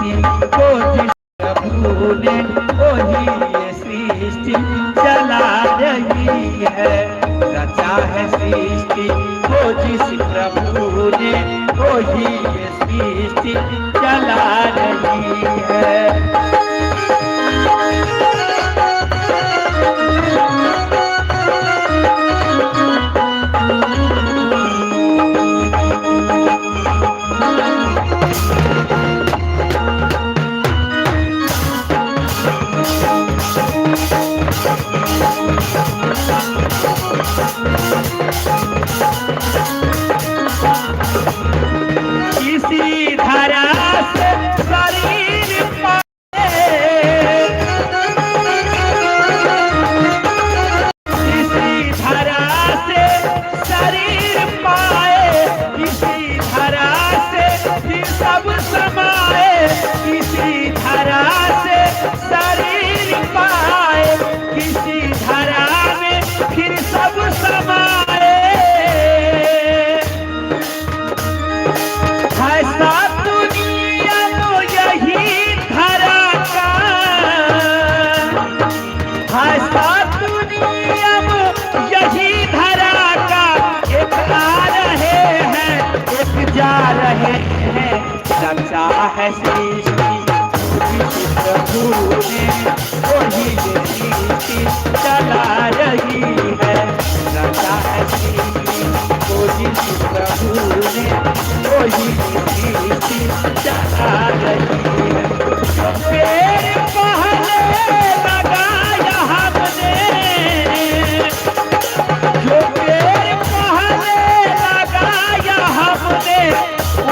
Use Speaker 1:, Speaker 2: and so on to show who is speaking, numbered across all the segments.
Speaker 1: सृष्टि को जिस प्रभु ने वही ये सृष्टि चला रही है। रचा है सृष्टि को जिस प्रभु ने वही ये सृष्टि चला रही है। इसी धारा से शरीर पाए, इसी धारा से शरीर पाए, इसी धारा से फिर सब समाए, इसी धारा से शरीर पाए, किसी धारा में फिर सब समाए। ऐसा दुनिया तो यही धरा का, ऐसा दुनिया यही धरा का, एक आ रहे हैं एक जा रहे हैं। रचा है सृष्टि किसी प्रभु ने वही ये सृष्टि चला रही है। रचा है सृष्टि को जिस प्रभु ने वही ये सृष्टि चला रही है। पेड़ पहले लगाया हमने, जो पेड़ पहले लगाया हमने,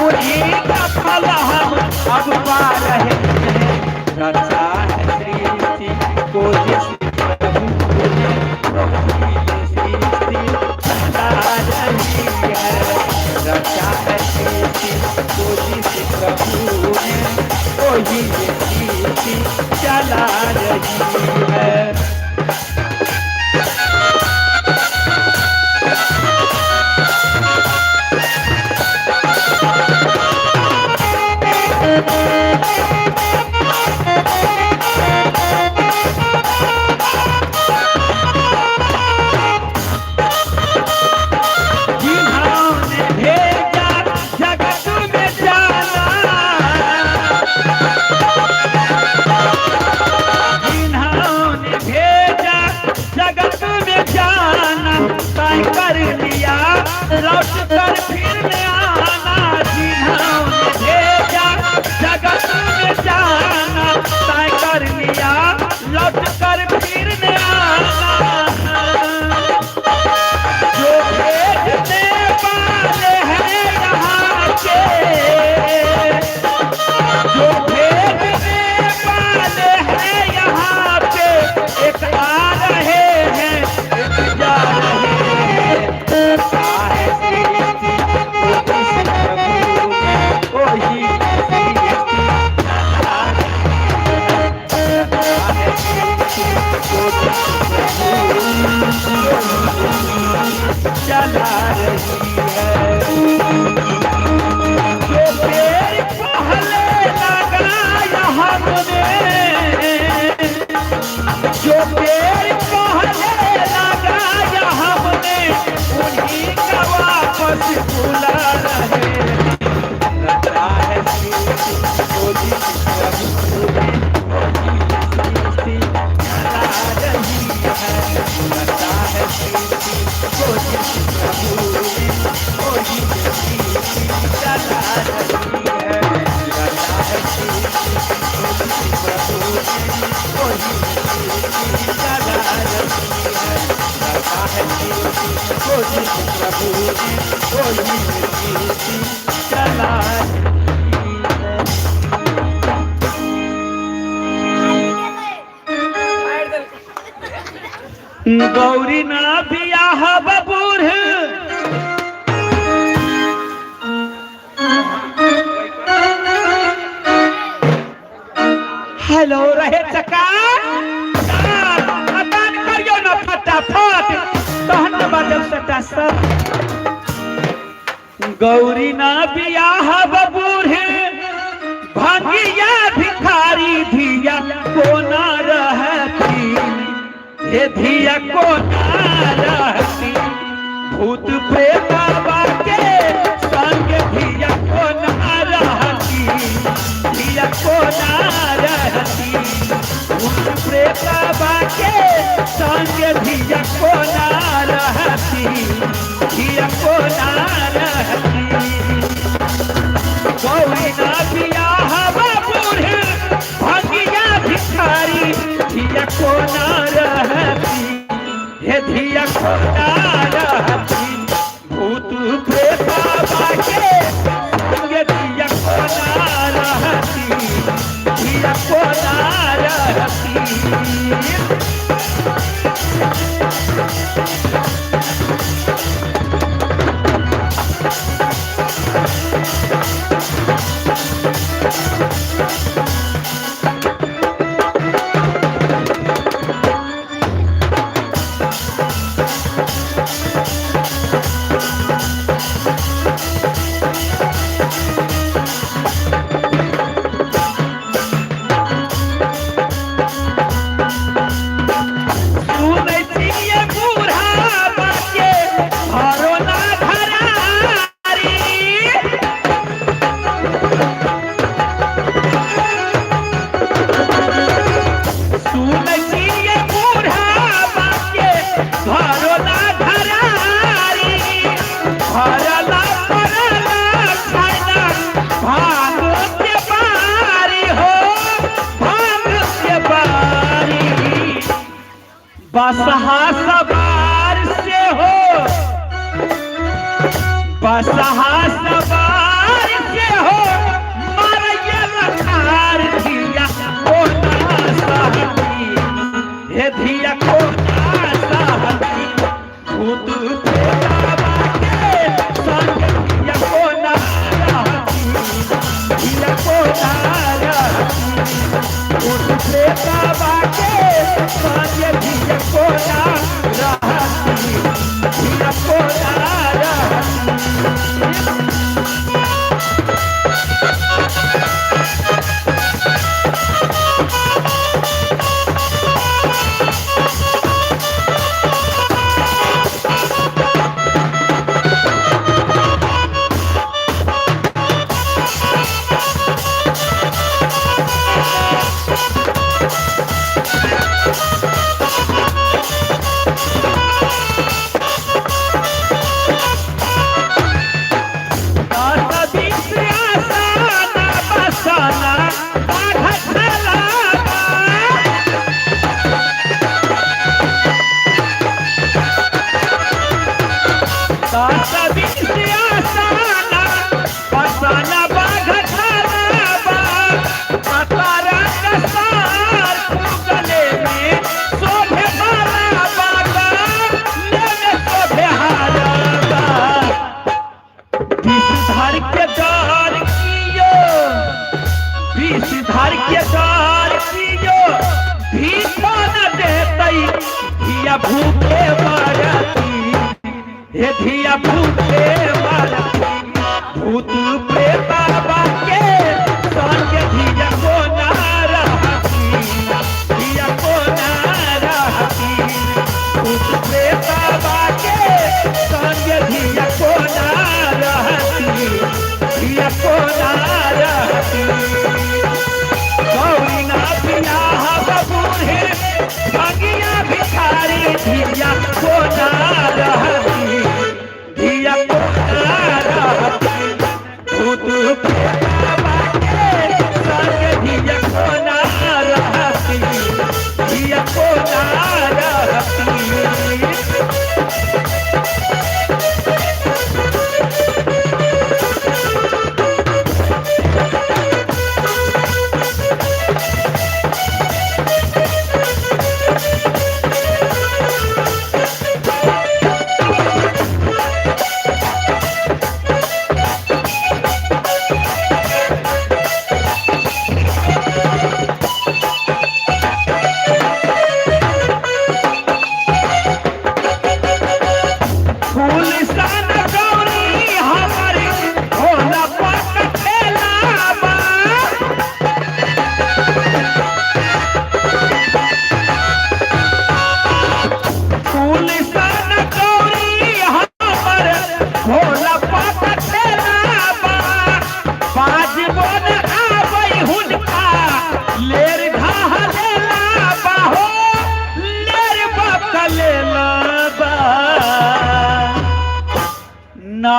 Speaker 1: उन्हीं का फल हम अब पा रहे हैं। रचा है सृष्टि को जिस प्रभु ने वही ये सृष्टि चला रही है। रचा है सृष्टि को जिस प्रभु ने वही ये सृष्टि चला रही है। लौट कर फिर न आना, जिन्होंने भेजा जगत में जाना, तय कर लिया लौट कर फिर न आना। जो भेजने वाले हैं यहाँ के, जो भेजने वाले हैं यहाँ पे, एक आ रहे हैं एक जा रहे हैं। चला रही है। जो पेड़ पहले लगाया हमने, जो पेड़ पहले लगाया हमने, उन्हीं का वापस बुला रहे। रचा है सृष्टि को जिस प्रभु ने वही सृष्टि चला रही है। रचा है सृष्टि को जिस प्रभु ने वही सृष्टि चला रही है। रचा है सृष्टि को जिस प्रभु ने वही सृष्टि चला रही है। रचा है सृष्टि को जिस प्रभु ने वही सृष्टि चला रही है। गौरी ना बियाह बबूर, हेलो रहे चका अदान करियो ना फटाफट, तहन बदल सटा सब। गौरी ना बियाह बबूर भांगिया भिखारी धिया को ना रहती, ये धिया को ना रहती, भूत प्रेत के संग धिया को ना रहती, धिया को ना रहती, भूत प्रेत के संग धिया को ना रहती, धिया को ना रहती। गौरी ना बियाह बूढ़े भांगिया भिखारी धिया को ना रहती, हे धिया को ना रहती, भूत प्रेत के संग धिया को ना रहती, धिया को ना रहती। बसहा सवार से हो, बसहा सवार से हो, मारिया लखार धिया को ना सहती, हे धिया को ना सहती, भूत प्रेत के संग धिया को ना रहती, धिया को ना रहती, भूत प्रेत के संग धिया को ना रहती, धिया को ना रहती। धर के दार पियो भीखो न देतई, धिया भूखे मरती, हे धिया भूखे मरती, भूत प्रेत के संग धिया को ना रहती, धिया को ना रहती, भूत प्रेत के संग धिया को ना रहती, धिया को ना रहती। गौरी ना बियाह बूढ़े भांगिया भिखारी धिया को ना रहती, धिया को ना रहती, भूत प्रेत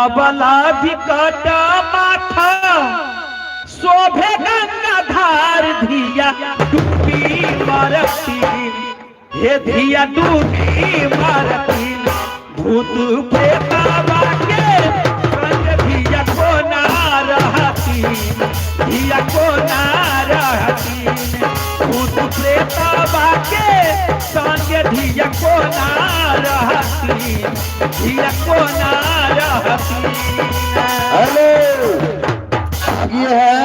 Speaker 1: नवला विकट माथा शोभे गंगाधार धिया डूबी मरती हे धिया डूबी मरती भूत प्रेतवा के संग धिया को ना रहती धिया को ना रहती भूत प्रेतवा के संग धिया को ना रहती धिया को ना रहती।
Speaker 2: हेलो ये है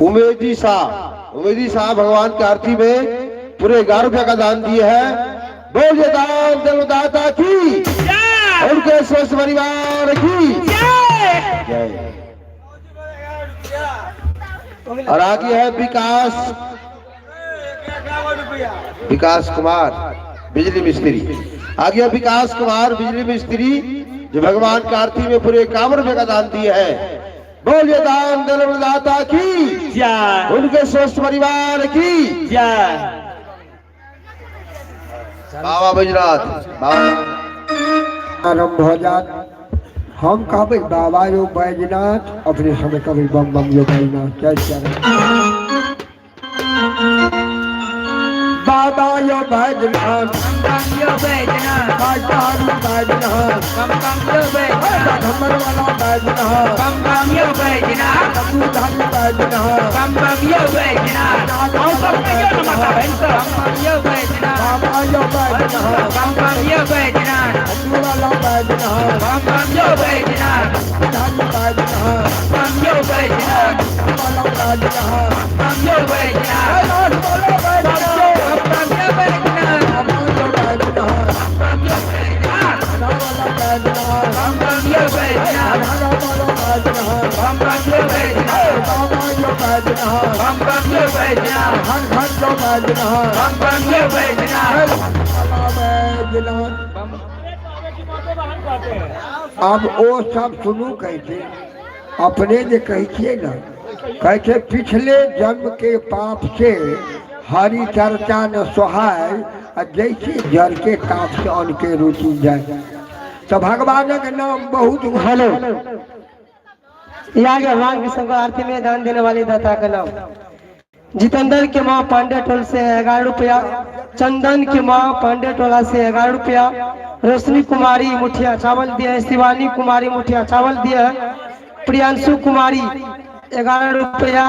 Speaker 2: उमेदी शाह भगवान की आरती में पूरे 11 रुपया का दान दिए हैं। बोलिए दान देवदाता की उनके स्वस्थ परिवार की जय। और आगे है विकास कुमार बिजली मिस्त्री। आगे है विकास कुमार बिजली मिस्त्री जो भगवान की आरती में पूरे 51 रुपये का दान दिए हैं। बोलिए दान देवदाता की जय उनके स्वस्थ परिवार की जय। बाबा बैजनाथ बाबा
Speaker 3: आरंभ हो जात। हम कभी बाबा यो बैजनाथ अपने समय कभी बम बम यो बैजनाथ क्या बाबा यो बैजनाथ
Speaker 1: यो बैजनाथ
Speaker 3: काटारू बैजनाथ
Speaker 1: यो बैजनाथ
Speaker 3: धमर वाला बैजनाथ
Speaker 1: यो बैजनाथ
Speaker 3: धन बैजनाथ
Speaker 1: यो बैजनाथ और सब यो नमता बहन यो बैजनाथ
Speaker 3: बाबा यो बैजनाथ
Speaker 1: यो बैजनाथ
Speaker 3: वाला बैजनाथ
Speaker 1: यो बैजनाथ
Speaker 3: धन बैजनाथ
Speaker 1: यो बैजनाथ
Speaker 3: वाला बैजनाथ
Speaker 1: यो बैजनाथ
Speaker 3: अब वो सब सुनू कहते अपने जे कहिए ना कहते पिछले जन्म के पाप से हरि चर्चा न सोहाय जैसे जल के ताप से अन्न के रुचि जाए। तो भगवान के नाम बहुत हेलो
Speaker 4: यहाँ के भगवान कृष्ण को आरती में दान देने वाले दाता का नाम जितेंद्र के माँ पांडे टोल से 11 रुपया, चंदन के माँ पांडे टोला से 11 रुपया, रोशनी कुमारी मुठिया चावल दिया है, शिवानी कुमारी मुठिया चावल दिया है, प्रियांशु कुमारी 11 रुपया,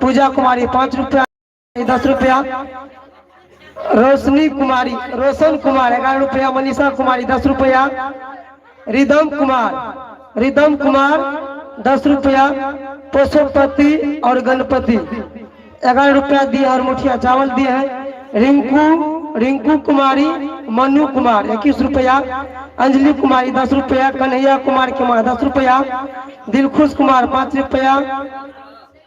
Speaker 4: पूजा कुमारी 5 रुपया 10 रुपया, रोशनी कुमारी रोशन कुमार 11 रुपया, मनीषा कुमारी 10 रुपया, रिदम कुमार 10 रुपया, पशुपति और गणपति 11 रुपया दिए और मुठिया चावल दिए हैं। रिंकू कुमारी मनु कुमार 21 रुपया, अंजलि कुमारी 10 रुपया, कन्हैया कुमार के माँ 10 रुपया, दिलखुश कुमार 5 रुपया,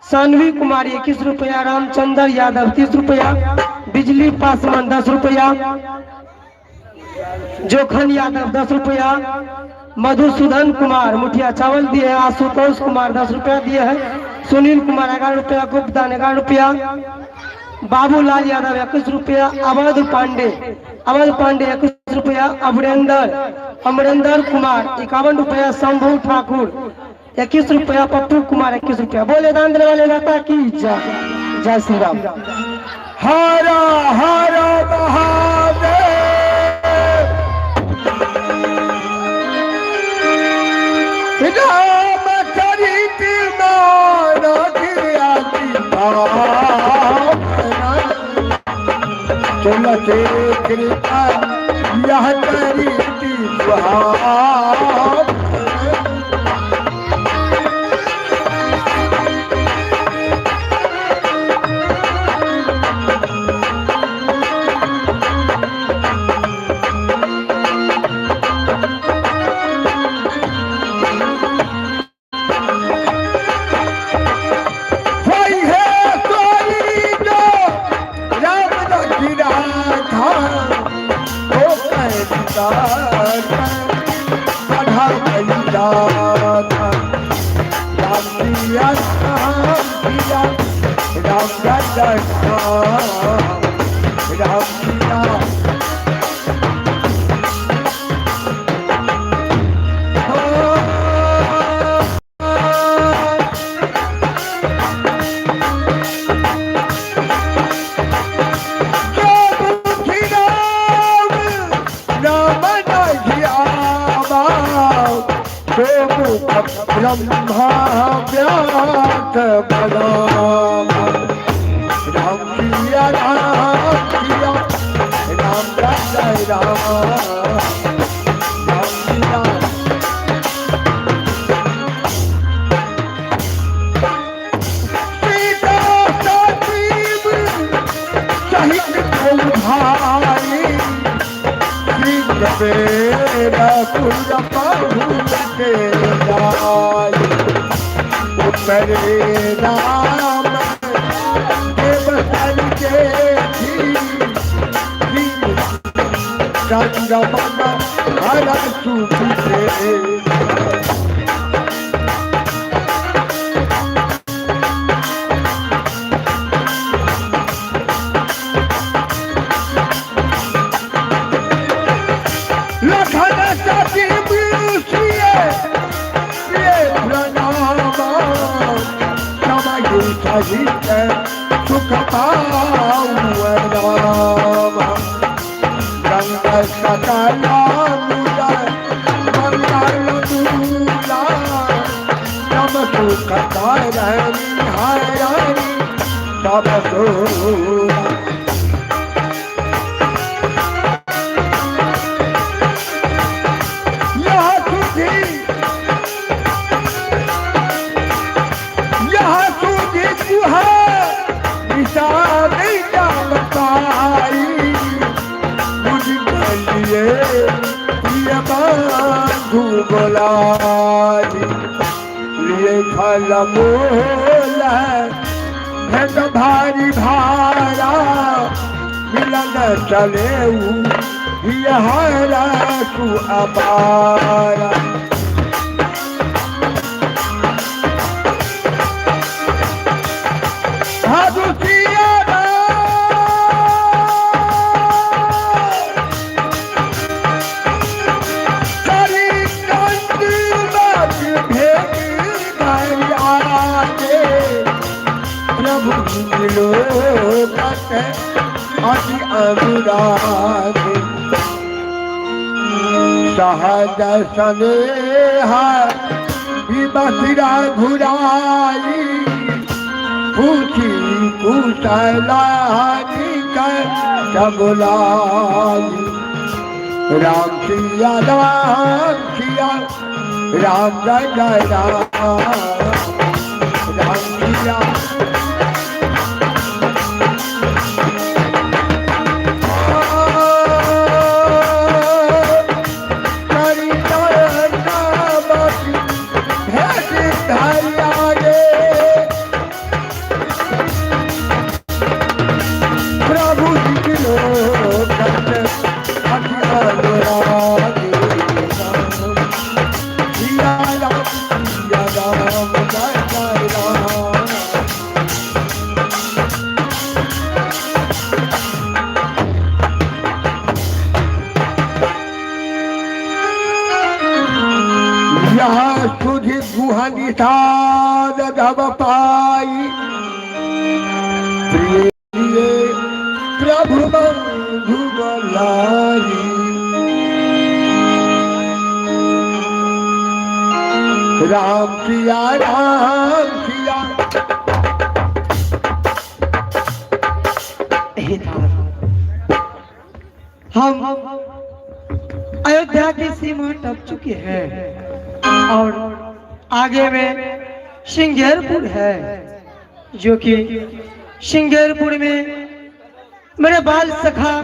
Speaker 4: सानवी कुमारी 21 रुपया, रामचंद्र यादव 30 रुपया, बिजली पासवान 10 रुपया, जोखन यादव 10 रुपया, मधुसूदन कुमार मुठिया चावल दिए है, आशुतोष कुमार 10 रुपया दिए है, सुनील कुमार 11 रुपया, गुप्तान 11 रुपया, बाबूलाल यादव 21 रुपया, अवध पांडे 21 रुपया, अमरेंद्र कुमार 51 रुपया, शंभू ठाकुर 21 रुपया, पप्पू कुमार 21 रुपया। बोले दान देने वाले दाता की जय श्री राम।
Speaker 3: हर हर महादेव राम चरित चलते कृपा यह चरित सुहाव ब्रह्मा व्यास बलराम राम सिया राम सिया राम जय राम राम सिया सीता सजीव सहित भाई मेरा कुल प्रभु के जाय मेरे नाम देवतन के चंद्रमा हर सुख सुख पाऊ राम गंग सकला मंगल मूला सब सुख तारणी हरणी सब सोला फल मूल भेद भारी भारा मिलन चले हरा तू अपारा अति अनुराग सहज स्नेहा विमथिरा घुराई पूछी कुशलानी कर बुलाई राम सिया राम सिया राम जय राम राम सिया निषाद धब पाई प्रिय प्रभु बंधु बलाई राम सिया राम सिया
Speaker 4: हम अयोध्या की सीमा टप चुके हैं और आगे में सिंगेरपुर है, जो कि सिंगेरपुर में मेरे बाल सखा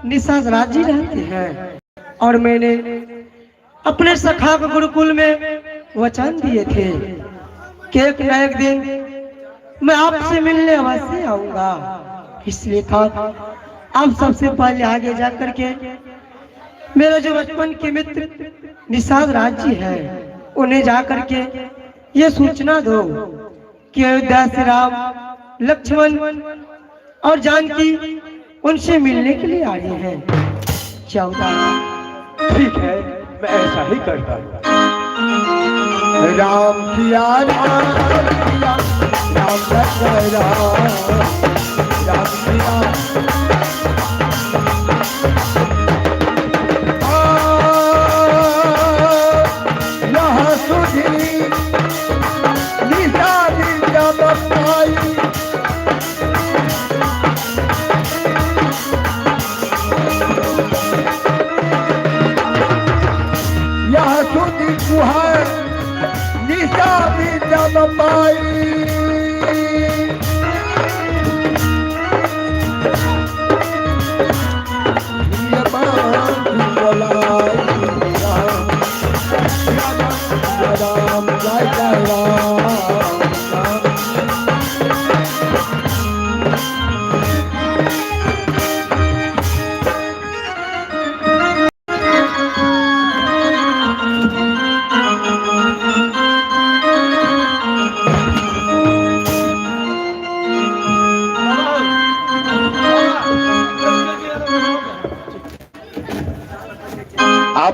Speaker 4: निशाद राज जी रहते हैं और मैंने अपने सखा को गुरुकुल में वचन दिए थे कि एक न एक दिन मैं आपसे मिलने अवश्य आऊंगा। इसलिए था आप सबसे पहले आगे जाकर के मेरे जो बचपन के मित्र निशाद राज जी है उन्हें जाकर के ये सूचना दो कि अयोध्या से राम लक्ष्मण और जानकी उनसे मिलने के लिए आ रहे हैं। 14
Speaker 1: ठीक है, मैं ऐसा ही करता हूँ।
Speaker 3: राम सिया राम सिया राम जय राम राम सिया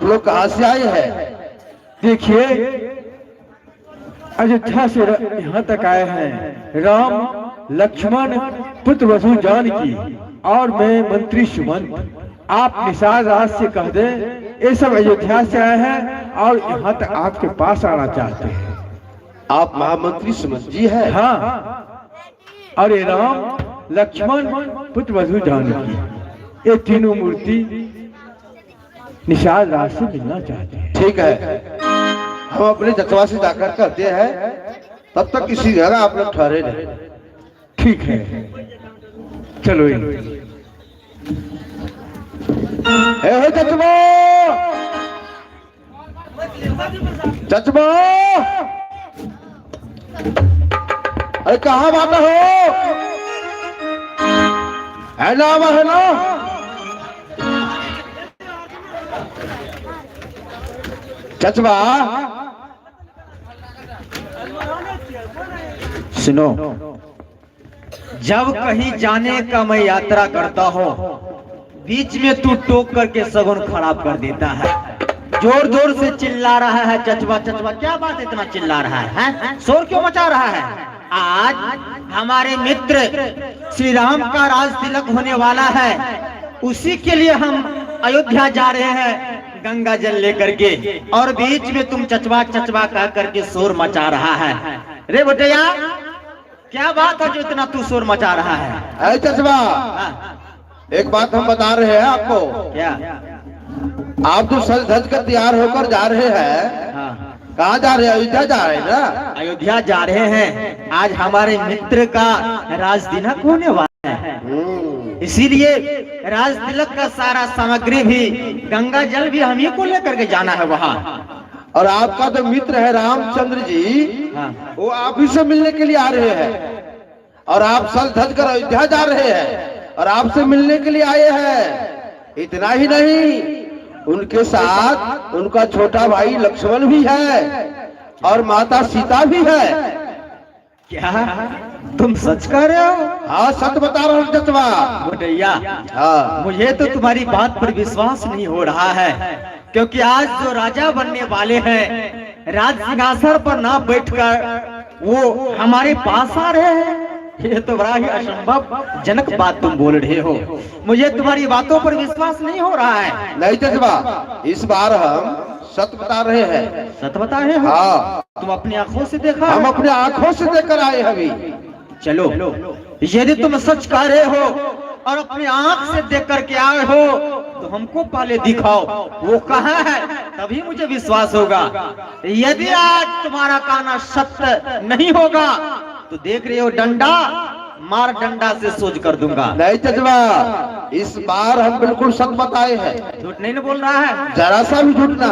Speaker 2: आप लोग कहाँ से आए हैं?
Speaker 5: देखिए, अयोध्या से यहाँ तक आए हैं राम लक्ष्मण पुत्र वसु जानकी और मैं मंत्री सुमंत। आप निषाद राज से कह दें ये सब अयोध्या से आए हैं और यहाँ तक आपके पास आना चाहते हैं।
Speaker 2: आप महामंत्री सुमंत जी हैं?
Speaker 5: हाँ, और ये राम लक्ष्मण पुत्र वसु जानकी ये तीनों मूर्ति निषाद राज से मिलना चाहते हैं।
Speaker 2: ठीक है, हम अपने जतवा से जाकर कहते हैं, तब तक किसी जगह आप लोग ठहरे नहीं।
Speaker 5: ठीक है, चलो
Speaker 2: हे जतवा, जतवा, अरे कहाँ बात हो? है ना, है ना? चचवा
Speaker 1: सुनो, जब कहीं जाने का मैं यात्रा करता हूँ, बीच में तू टोक करके सगुन खराब कर देता है। जोर जोर से चिल्ला रहा है चचवा चचवा, क्या बात इतना चिल्ला रहा है? शोर क्यों मचा रहा है? आज हमारे मित्र श्री राम का राज तिलक होने वाला है, उसी के लिए हम अयोध्या जा रहे हैं गंगा जल लेकर के, और बीच में तुम चचवा चचवा कह करके शोर मचा रहा है। रे बेटया, क्या बात है जो इतना तू शोर मचा रहा है?
Speaker 2: अरे चचवा, एक बात हम बता रहे हैं आपको।
Speaker 1: क्या?
Speaker 2: आप तो सज धज कर तैयार होकर जा रहे हैं।
Speaker 1: हाँ।
Speaker 2: कहाँ जा रहे हैं? अयोध्या जा रहे हैं ना?
Speaker 1: अयोध्या जा रहे हैं, आज हमारे मित्र का राज तिलक होने वाला है, इसीलिए राज तिलक का सारा सामग्री भी, गंगा जल भी हम ही को लेकर के जाना है वहाँ।
Speaker 2: और आपका जो मित्र है रामचंद्र जी,
Speaker 1: हाँ।
Speaker 2: वो आप ही से मिलने के लिए आ रहे हैं, और आप सज धज कर अयोध्या जा रहे हैं और आपसे मिलने के लिए आए हैं। इतना ही नहीं, उनके साथ उनका छोटा भाई लक्ष्मण भी है और माता सीता भी है।
Speaker 1: क्या तुम सच कह रहे हो?
Speaker 2: हाँ, सच बता रहा हूँ जतवा।
Speaker 1: बुढ़ैया,
Speaker 2: हाँ,
Speaker 1: मुझे तो तुम्हारी बात पर विश्वास नहीं हो रहा है, क्योंकि आज जो राजा बनने वाले हैं, राज सिंहासन पर ना बैठकर वो हमारे पास आ रहे हैं, ये तो बड़ा ही असंभव जनक बात तुम बोल रहे हो। मुझे तुम्हारी बातों पर विश्वास नहीं हो रहा है।
Speaker 2: नहीं जतवा, इस बार हम सच बता रहे हैं।
Speaker 1: सच बता रहे हो?
Speaker 2: हाँ,
Speaker 1: तुम अपनी आंखों से देखा?
Speaker 2: हम अपने आंखों से देखकर आए हैं अभी।
Speaker 1: चलो, यदि तुम सच कह रहे हो और अपनी आंख से देख करके आए हो, तो हमको पहले दिखाओ वो कहाँ है, तभी मुझे विश्वास होगा। यदि आज तुम्हारा कहना सत्य नहीं होगा, तो देख रहे हो डंडा, मार डंडा से सोच कर दूंगा।
Speaker 2: नहीं जजवा, इस बार हम बिल्कुल सच बताए हैं।
Speaker 1: झूठ नहीं बोल रहा है?
Speaker 2: जरा सा भी झूठ ना।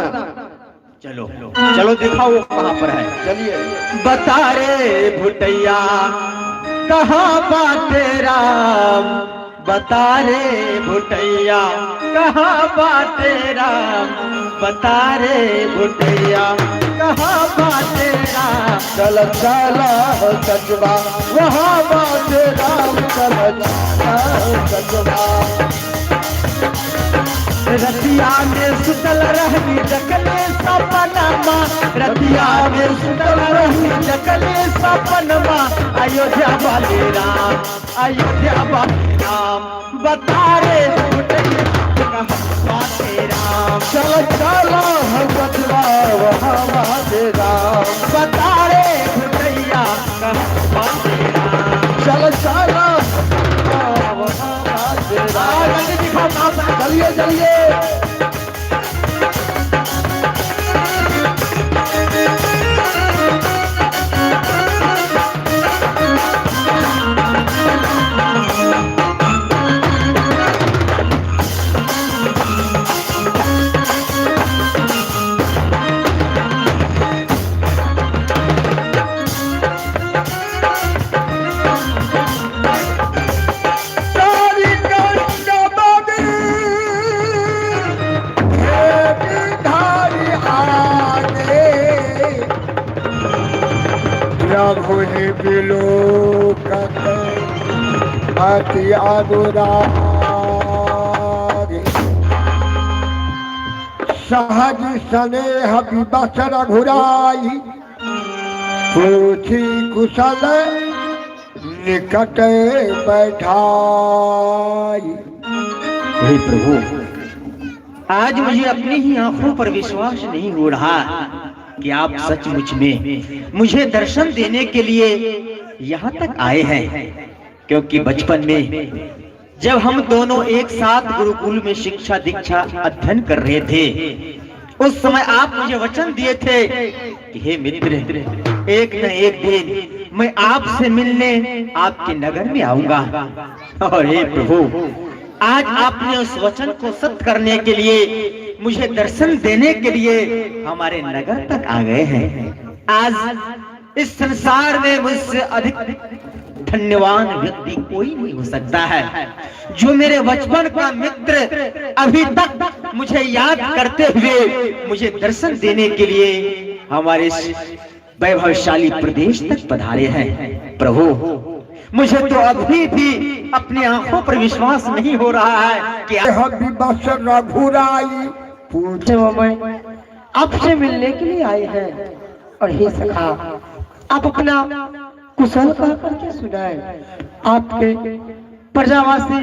Speaker 1: चलो चलो दिखाओ वो कहाँ पर है।
Speaker 2: चलिए।
Speaker 1: बता रे भुटैया कहाँ बाटे राम, बता रे भुटैया कहाँ बाटे राम, बता रे भुटैया कहाँ बाटे राम।
Speaker 2: चल चला हो जजवा, वहाँ बाटे राम, चल चला जजवा।
Speaker 1: रतिया में सुतल रहनी जगले सपनमा, रतिया में सुतल रहनी जगले सपनमा, अयोध्या वाले राम, अयोध्या वाले राम, बता रे भुटैया कहाँ बाटे राम।
Speaker 2: चल चला हो जजवा, वहाँ बाटे राम,
Speaker 1: बता रे भुटैया कहाँ बाटे राम।
Speaker 2: चल चला वहाँ बाटे राम। चलिए चलिए।
Speaker 3: भोले बिलो अति अनुराग सहज स्नेह विवश रघुराई, पूछी कुशल निकट बैठाई।
Speaker 1: हे प्रभु, आज मुझे अपनी ही आंखों पर विश्वास नहीं हो रहा कि आप सचमुच में मुझे दर्शन देने के लिए यहाँ तक आए हैं। क्योंकि बचपन में जब हम दोनों एक साथ गुरुकुल में शिक्षा दीक्षा अध्ययन कर रहे थे, उस समय आप मुझे वचन दिए थे कि हे मित्र, एक न एक दिन मैं आपसे मिलने आपके नगर में आऊंगा। और हे प्रभु, आज आपने उस वचन को सत्य करने के लिए, मुझे दर्शन देने के लिए हमारे नगर तक आ गए हैं। आज इस संसार में मुझसे अधिक धन्यवान व्यक्ति कोई नहीं हो सकता है, जो मेरे बचपन का मित्र अभी तक मुझे याद करते हुए मुझे दर्शन देने के लिए हमारे वैभवशाली प्रदेश तक पधारे हैं। प्रभु, मुझे तो अभी भी अपनी आंखों पर विश्वास नहीं हो रहा है कि
Speaker 3: विवश रघुराई,
Speaker 4: पूछे मैं आपसे मिलने के लिए आए हैं। और हे सखा, आप अपना कुशल कह करके सुनाए। आपके प्रजावासी,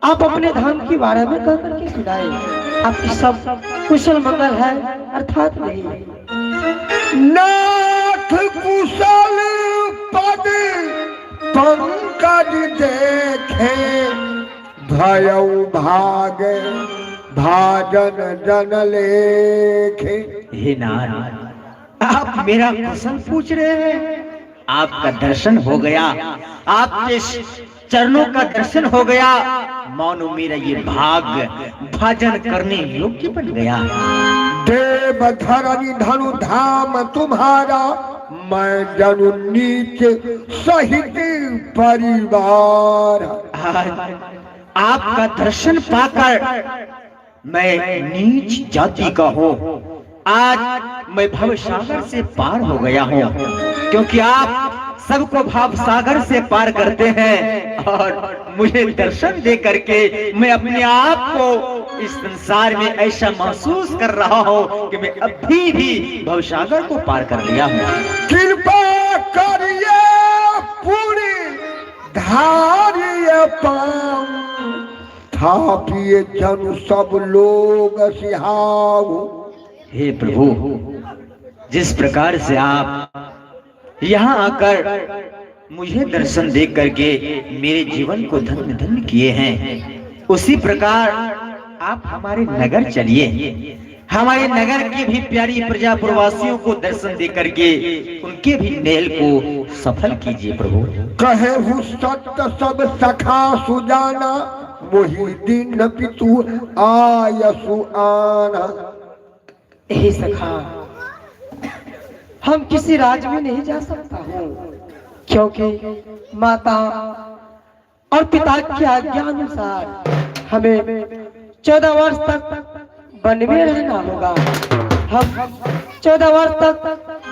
Speaker 4: आप अपने धाम के बारे में कह करके सुनाए। आपकी सब कुशल मंगल है अर्थात नहीं।
Speaker 3: नाथ कुशल पद पंकज देखे, भयउ भाग भाजन जन लेखे।
Speaker 1: हे नाथ, आप मेरा कुशल पूछ रहे हैं? आपका दर्शन हो गया, आपके चरणों का दर्शन हो गया, मानो मेरा ये भाग भजन करने योग्य बन गया।
Speaker 3: देव धरनी धनु धाम तुम्हारा, मैं जनु नीच सहित परिवार।
Speaker 1: आपका दर्शन पाकर मैं नीच जाति का हूँ, आज मैं भव सागर से पार हो गया हूँ। क्योंकि आप सबको भाव सागर से पार करते हैं, और मुझे दर्शन दे करके मैं अपने आप को इस संसार में ऐसा महसूस कर रहा हूँ कि मैं अभी भी भव सागर को पार कर लिया हूँ।
Speaker 3: कृपा करिए पूरी धारिय पाऊं, थापिए जन सब लोग सिहाऊ।
Speaker 1: हे प्रभु, जिस प्रकार से आप यहाँ आकर मुझे दर्शन देख करके मेरे जीवन को धन्य धन्य किए हैं, उसी प्रकार आप हमारे नगर चलिए। हमारे नगर की भी प्यारी प्रजा प्रवासियों को दर्शन दे करके उनके भी नेल को सफल कीजिए प्रभु।
Speaker 3: कहे हूँ सत्य सब सखा सुजाना, वही दिन पितु आयसु आना।
Speaker 4: हे सखा, हम किसी राज्य में नहीं जा सकता हूँ, क्योंकि माता और पिता की आज्ञा अनुसार हमें 14 वर्ष तक वन में रहना होगा। हम 14 वर्ष तक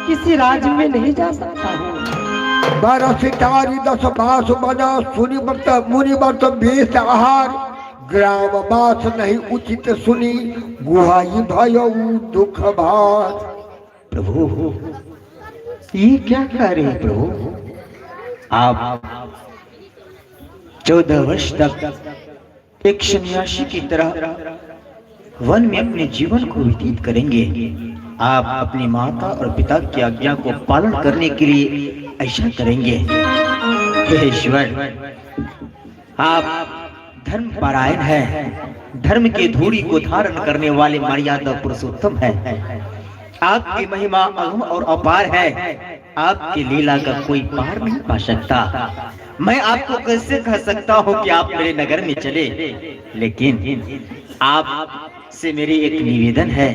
Speaker 4: किसी राज्य में नहीं जा सकता हूँ।
Speaker 3: 12 सितारी 10 बास बना, सुनी व्रत मुनि व्रत भेष आहार, ग्राम बास नहीं उचित सुनी, गुहाई भयो दुख भार।
Speaker 1: प्रभु, ये क्या कह रहे हैं प्रभु? आप 14 वर्ष तक एक सन्यासी की तरह वन में अपने जीवन को व्यतीत करेंगे। आप अपनी माता और पिता की आज्ञा को पालन करने के लिए ऐसा करेंगे। हे ईश्वर, आप धर्म परायण है, धर्म की धूड़ी को धारण करने वाले मर्यादा पुरुषोत्तम है। आपकी महिमा अगम और अपार है, आपकी लीला का कोई पार नहीं पा सकता। मैं आपको कैसे कह सकता हूँ कि आप मेरे नगर में चले, लेकिन आप से मेरी एक निवेदन है,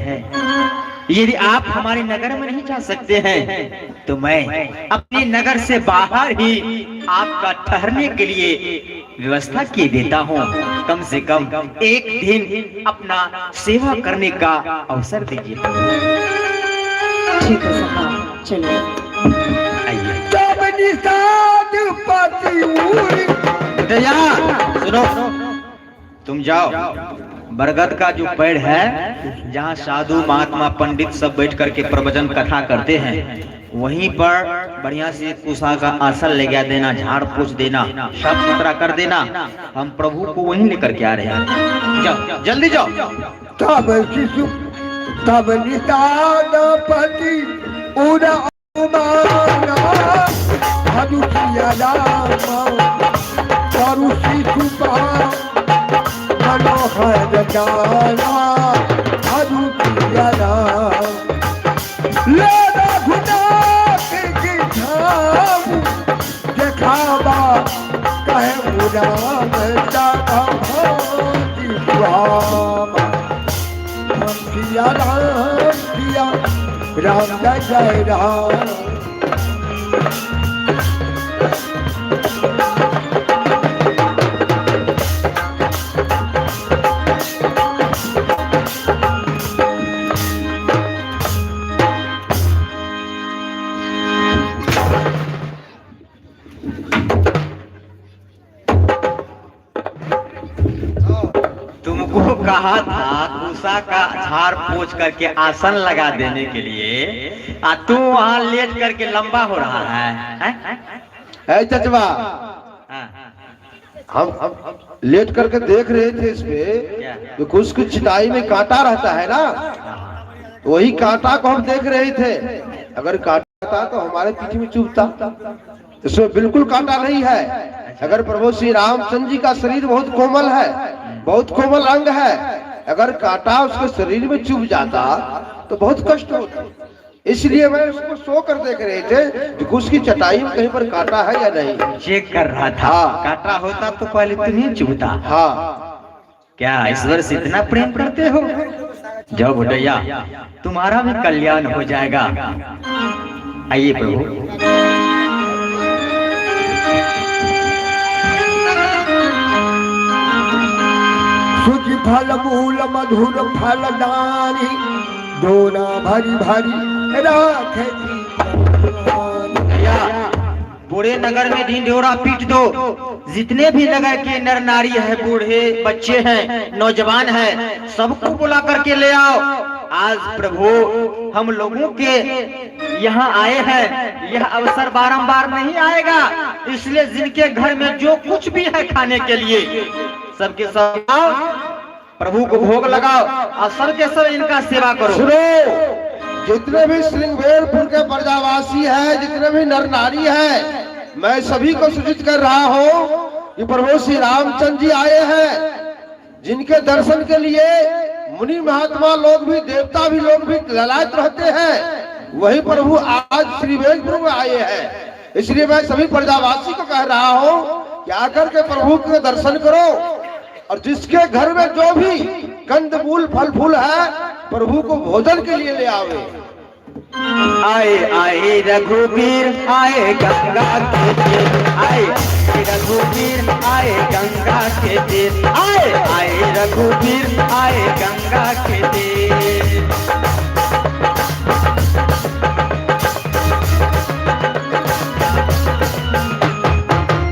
Speaker 1: यदि आप हमारे नगर में नहीं जा सकते हैं तो मैं अपने नगर से बाहर ही आपका ठहरने के लिए व्यवस्था किए देता हूँ। कम से कम एक दिन अपना सेवा करने का अवसर दीजिए।
Speaker 4: ठीक है सखा, चलिए।
Speaker 1: आइए।
Speaker 3: पति
Speaker 1: सुनो, तुम जाओ, बरगद का जो पेड़ है, जहाँ साधु महात्मा पंडित सब बैठ करके प्रवचन कथा करते हैं, वहीं पर बढ़िया से कुशा का आसन ले गया देना, झाड़ पोछ देना, साफ सुथरा कर देना। हम प्रभु को वहीं लेकर के आ रहे हैं। जाओ जल्दी जाओ।
Speaker 3: तब शिशु तब नितानपति उड़ा उमाना हनुकिया राम करु शिशु मनोहर जाना हनुकिया राम लेना घुटा के धाम देखावा कहे मुराम जाना भाती स्वाम सिया राम जय जय राम।
Speaker 1: तुमको कहा था कुशा का झाड़ पोछ करके आसन लगा देने के लिए, तू वहाँ लेट करके लंबा हो रहा है?
Speaker 2: चचवा, हम लेट करके देख रहे थे इस पे तो कुछ कुछ चिटाई में कांटा रहता है ना, तो वही कांटा को हम देख रहे थे। अगर कांटा तो हमारे पीठ में चुभता, इसमें बिल्कुल कांटा नहीं है। अगर प्रभु श्री रामचंद्र जी का शरीर बहुत कोमल है, बहुत कोमल अंग है, अगर कांटा उसके शरीर में चुभ जाता तो बहुत कष्ट होता। इसलिए मैं उसको सो कर देख रहे थे कि उसकी चटाई में कहीं पर कांटा है या नहीं,
Speaker 1: चेक कर रहा था। कांटा होता तो पहले तुम्हें चुभता।
Speaker 2: हाँ,
Speaker 1: क्या ईश्वर से इतना प्रेम करते हो? जाओ भुटैया, तुम्हारा भी कल्याण हो जाएगा। आइए प्रभु।
Speaker 3: सुचि फल मूल मधुर फल दानी दोना भरी भरी राखे
Speaker 1: पूरे नगर में ढिंढोरा पीट दो। जितने भी नगर के नर नारी है, बूढ़े बच्चे हैं, नौजवान हैं, सबको बुला करके ले आओ। आज प्रभु हम लोगों के यहाँ आए हैं, यह अवसर बारंबार नहीं आएगा, इसलिए जिनके घर में जो कुछ भी है खाने के लिए सबके सब आओ, प्रभु को भोग लगाओ और सबके सब इनका सेवा करो।
Speaker 2: सुनो, जितने भी श्रृंगवेरपुर के प्रजावासी हैं, जितने भी नर नारी हैं, मैं सभी को सूचित कर रहा हूँ कि प्रभु श्री रामचंद्र जी आए हैं, जिनके दर्शन के लिए मुनि महात्मा लोग भी, देवता भी लोग भी ललायत रहते हैं। वही प्रभु आज श्रीवेदपुर में आए हैं। इसलिए मैं सभी प्रजावासी को कह रहा हूँ कि आकर के प्रभु के दर्शन करो, और जिसके घर में जो भी कंद मूल फल फूल है, प्रभु को भोजन के लिए ले आवे।
Speaker 1: आए आए रघुवीर आए गंगा के तीर, आए रघुवीर आए गंगा के तीर, आए आए रघुवीर आए गंगा के तीर।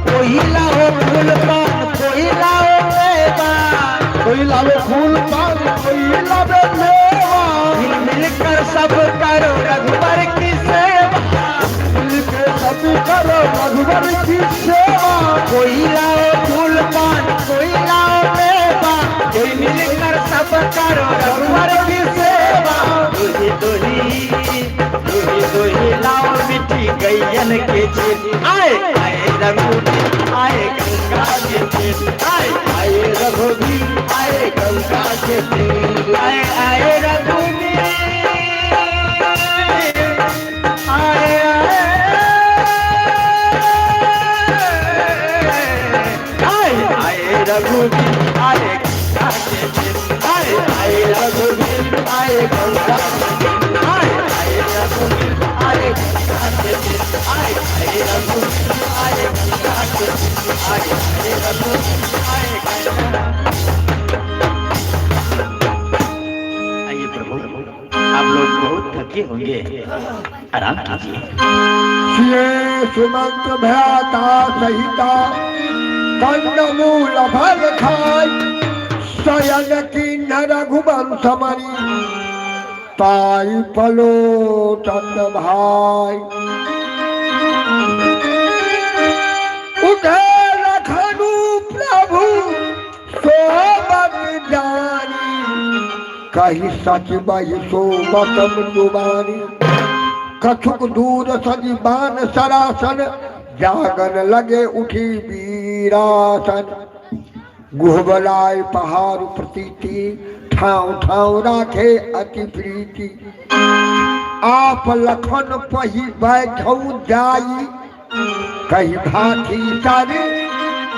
Speaker 1: कोई लाओ फूल पान, कोई लाओ मेवा,
Speaker 2: कोई लावे फूल पान, कोई लावे मेवा,
Speaker 1: मिलकर सब करो रघुवर की सेवा,
Speaker 2: मिलकर सब करो रघुवर की सेवा।
Speaker 1: कोई लाओ फूल पान, कोई लाओ मेवा, कोई मिलकर सब करो रघुवर की सेवा। दुही दुही दुही दुही लाओ मिठी गैयन के चीर, आए आए रघुवीर आए गंगा के तीर, आए
Speaker 2: आए रघुवीर आए गंगा के तीर,
Speaker 1: आए आए रघुवीर आए आए रघुवीर आए गंगा के तीर, आए आए रघुवीर आए गंगा के तीर, आए आए रघुवीर आए गंगा के तीर, आए आए रघुवीर आए गंगा के तीर, आए आए रघुवीर आए गंगा। आइए प्रभु, आप लोग बहुत थके होंगे, आराम कीजिए।
Speaker 3: सुमंत भ्राता सहिता कंद मूल फल खाई शयन की दीन रघुवंश मणि ताई पलो चंद भाई उठे रखनु प्रभु सोबत जानी कही सच बही सोबत जुबानी कछुक दूर सजीबान सरासन जागन लगे उठी वीरासन गुहबलाय पहाड़ प्रतीति ठाव ठाव राखे अति प्रीति आप लखन पही बैठौ जाई कही भाठी सारे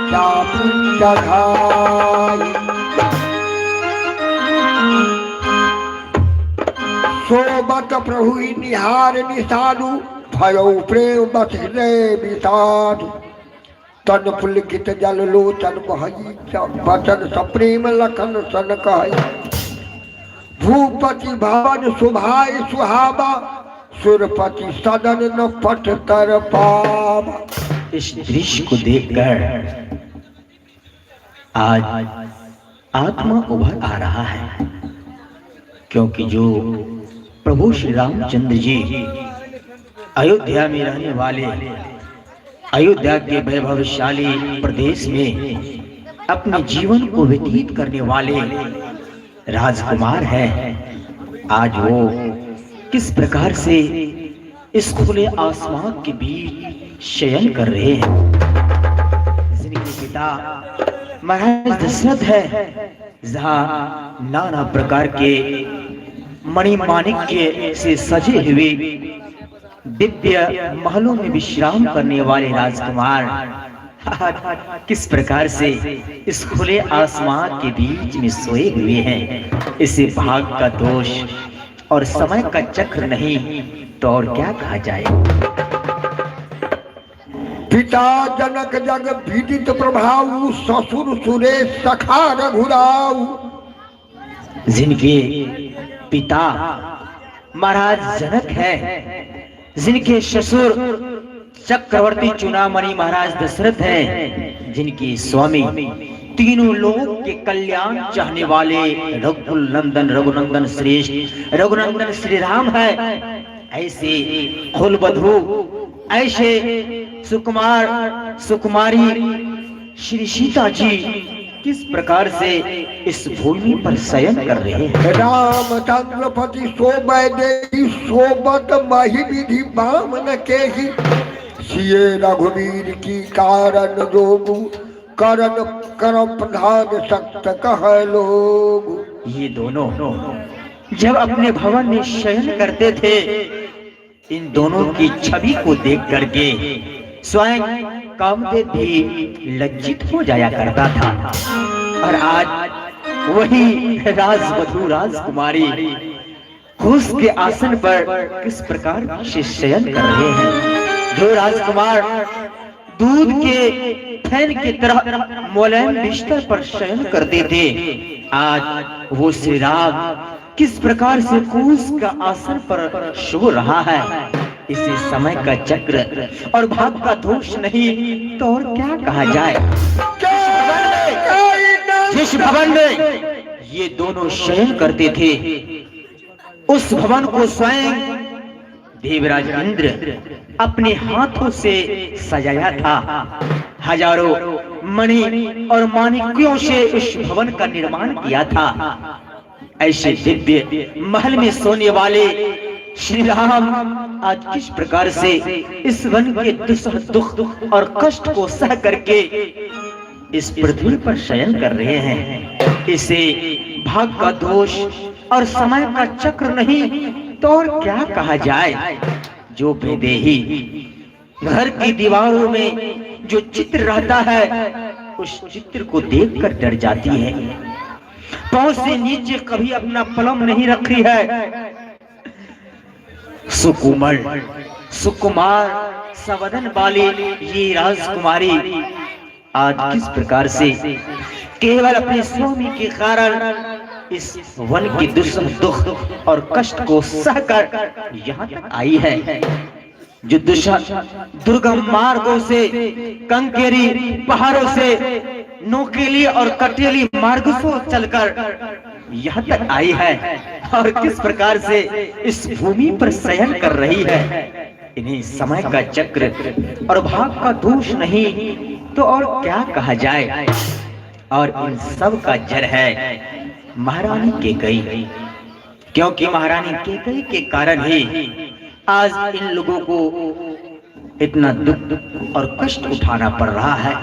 Speaker 3: चापी चढ़ाई सोबत प्रभु निहार निसारु भयो प्रेम बस हृदय विषाद तन पुलकित जल लोचन बहई बचन सप्रेम लखन सन कहई भूपति भवन सुभाय सुहावा सुरपति सदन न पट कर पावा।
Speaker 1: इस दृश्य को देखकर आज आत्मा उभर आ रहा है, क्योंकि जो प्रभु श्री रामचंद्र जी अयोध्या में रहने वाले, अयोध्या के वैभवशाली प्रदेश में अपने जीवन को व्यतीत करने वाले राजकुमार है, आज वो किस प्रकार से इस खुले आसमान के बीच शयन कर रहे हैं। जिनके पिता महाराज दशरथ है, जहाँ नाना प्रकार के मणिमाणिक्य से सजे हुए दिव्य महलों में विश्राम करने वाले राजकुमार किस प्रकार से इस खुले आसमान के बीच में सोए हुए हैं। इसे भाग का दोष और समय का चक्र नहीं तो और क्या कहा जाए।
Speaker 3: पिता जनक जग विदित प्रभाव ससुर सुरेश सखा रघुराव।
Speaker 1: जिनके पिता महाराज जनक है, जिनके ससुर चक्रवर्ती चूड़ामणि महाराज दशरथ हैं, जिनके स्वामी तीनों लोगों के कल्याण चाहने वाले रघुकुल नंदन रघुनंदन श्रेष्ठ रघुनंदन श्री राम है, ऐसे कुलवधू, ऐसे सुकुमार सुकुमारी श्री सीता जी किस प्रकार से इस भूमि पर शयन कर रहे हैं।
Speaker 3: रामचंद्र पति शोभै देहि शोभत महि विधि बामन केहि सिए रघुवीर की कारण जोगु करण करम प्रधान सक्त कह लोग।
Speaker 1: ये दोनों जब अपने भवन में शयन करते थे, इन दोनों की छवि को देख करके स्वयं कामदेव भी लज्जित हो जाया करता था। और आज वही राजवधू राजकुमारी घोष के आसन पर किस प्रकार से शयन कर रहे हैं। जो राजकुमार दूध के फैन की तरह मुलायम बिस्तर पर शयन करते थे, आज वो श्री राम किस प्रकार से कुश का आसन पर सो रहा है। इसे समय का चक्र और भाग का दोष नहीं तो और क्या कहा जाए। जिस भवन में ये दोनों शयन करते थे, उस भवन को स्वयं देवराज इंद्र अपने हाथों से सजाया था। हजारों मणि और माणिक्यों से उस भवन का निर्माण किया था। ऐसे दिव्य महल में सोने वाले श्री राम आज किस प्रकार से इस वन के दुख और कष्ट को सह करके इस पृथ्वी पर शयन कर रहे हैं। इसे भाग का दोष और समय का चक्र नहीं तो और क्या कहा जाए। जो वैदेही घर की दीवारों में जो चित्र रहता है, उस चित्र को देखकर डर जाती है। पांव से नीचे कभी अपना पलम नहीं रखी है। सुकुमार सुकुमार सवदन वाली ये राजकुमारी आज किस प्रकार से केवल अपने स्वामी के कारण इस वन की दुख और कष्ट को सहकर यहाँ तक आई है। जो दुर्गम मार्गों से, कंकेरी पहाड़ों से, नोकेली और कटेली मार्गों से चलकर यहाँ तक आई है और किस प्रकार से इस भूमि पर शयन कर रही है, इन्हें समय का चक्र और भाग का दोष नहीं तो और क्या कहा जाए। और इन सब का जड़ है महारानी कैकेयी, क्योंकि महारानी कैकेयी के कारण ही आज इन लोगों को इतना दुख और कष्ट उठाना पड़ रहा है।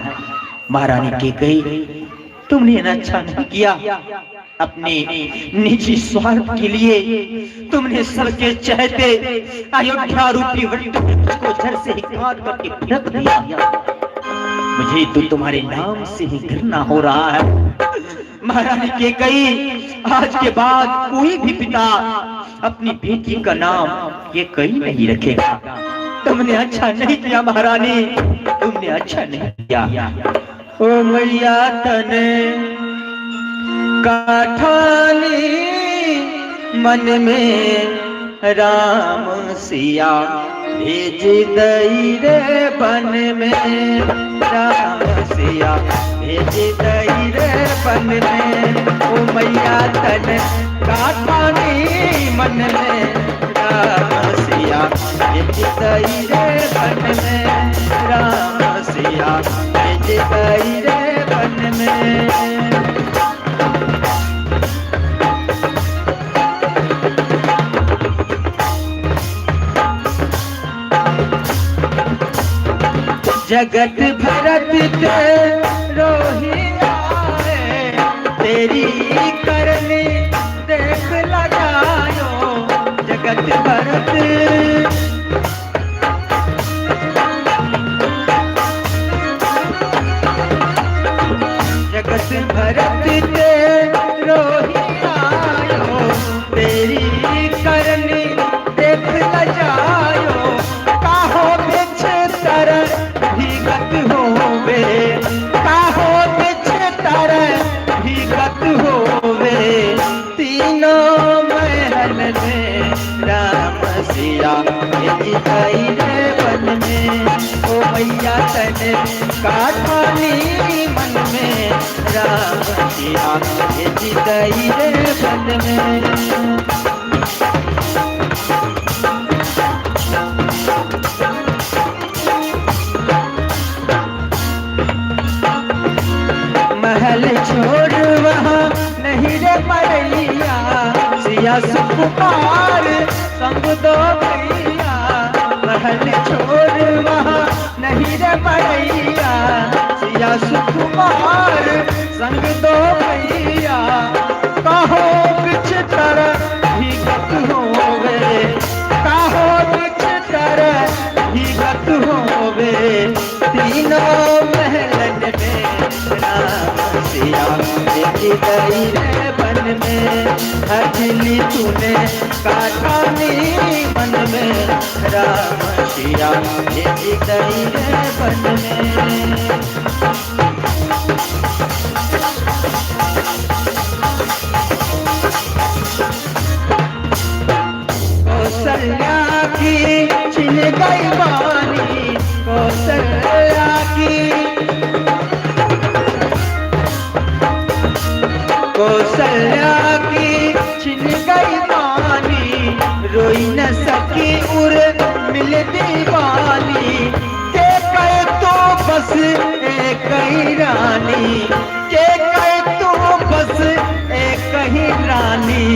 Speaker 1: महारानी कैकेयी, तुमने अच्छा नहीं किया, अपने निजी स्वार्थ के लिए तुमने सबके चहते अयोध्या रूपी वृक्ष को जड़ से ही काट करके फेंक दिया। मुझे तो तुम्हारे नाम से ही घृणा हो रहा है। महारानी कैकेयी, आज के बाद कोई भी पिता अपनी बेटी का नाम कैकेयी नहीं रखेगा। तुमने अच्छा नहीं किया महारानी, तुमने अच्छा नहीं किया। ओ मैया तने काठानी मन में राम सिया भेज दई रे बन में, राम सिया भेज दई रे बन में। ओ मैया तन काठानी मन में राम सिया भेज दई रे बन में, राम सिया भेज दई रे बन में। जगत भरत ते रोहिया तेरी करनी देख लगायो, जगत भरत जगत भरत ते रोहिया तेरी करनी देख लगायो। काहो बिछ तर भीगत होवे, काहो बिछ तर भीगत होवे, तीनों महल में राम सिया भेज दई रे बन में। ओ मैया तने काठानी मन में राम सिया भेज दई रे बन में। महल छोड़ वहाँ नहीं रे पड़ैया, सिया सुकुमार संग दो भैया। महल छोड़ वहाँ नहीं रे पड़ैया, सिया सुकुमार संग दो भैया। कहो बिछ तर भीगत होवे, कहो बिछ तर भीगत होवे, तीनों महलन में राम सिया भेज दई रे बन में। हजली तूने काठानी मन में राम सिया भेज दई रे बन में। कौशल्या की छिन गई बानी, कौशल्या की कौशल्या की छिन गई बानी, रोई न सकी उर मिल दीवानी। के कहे तो बस एक ही रानी, के कहे तो बस एक ही रानी।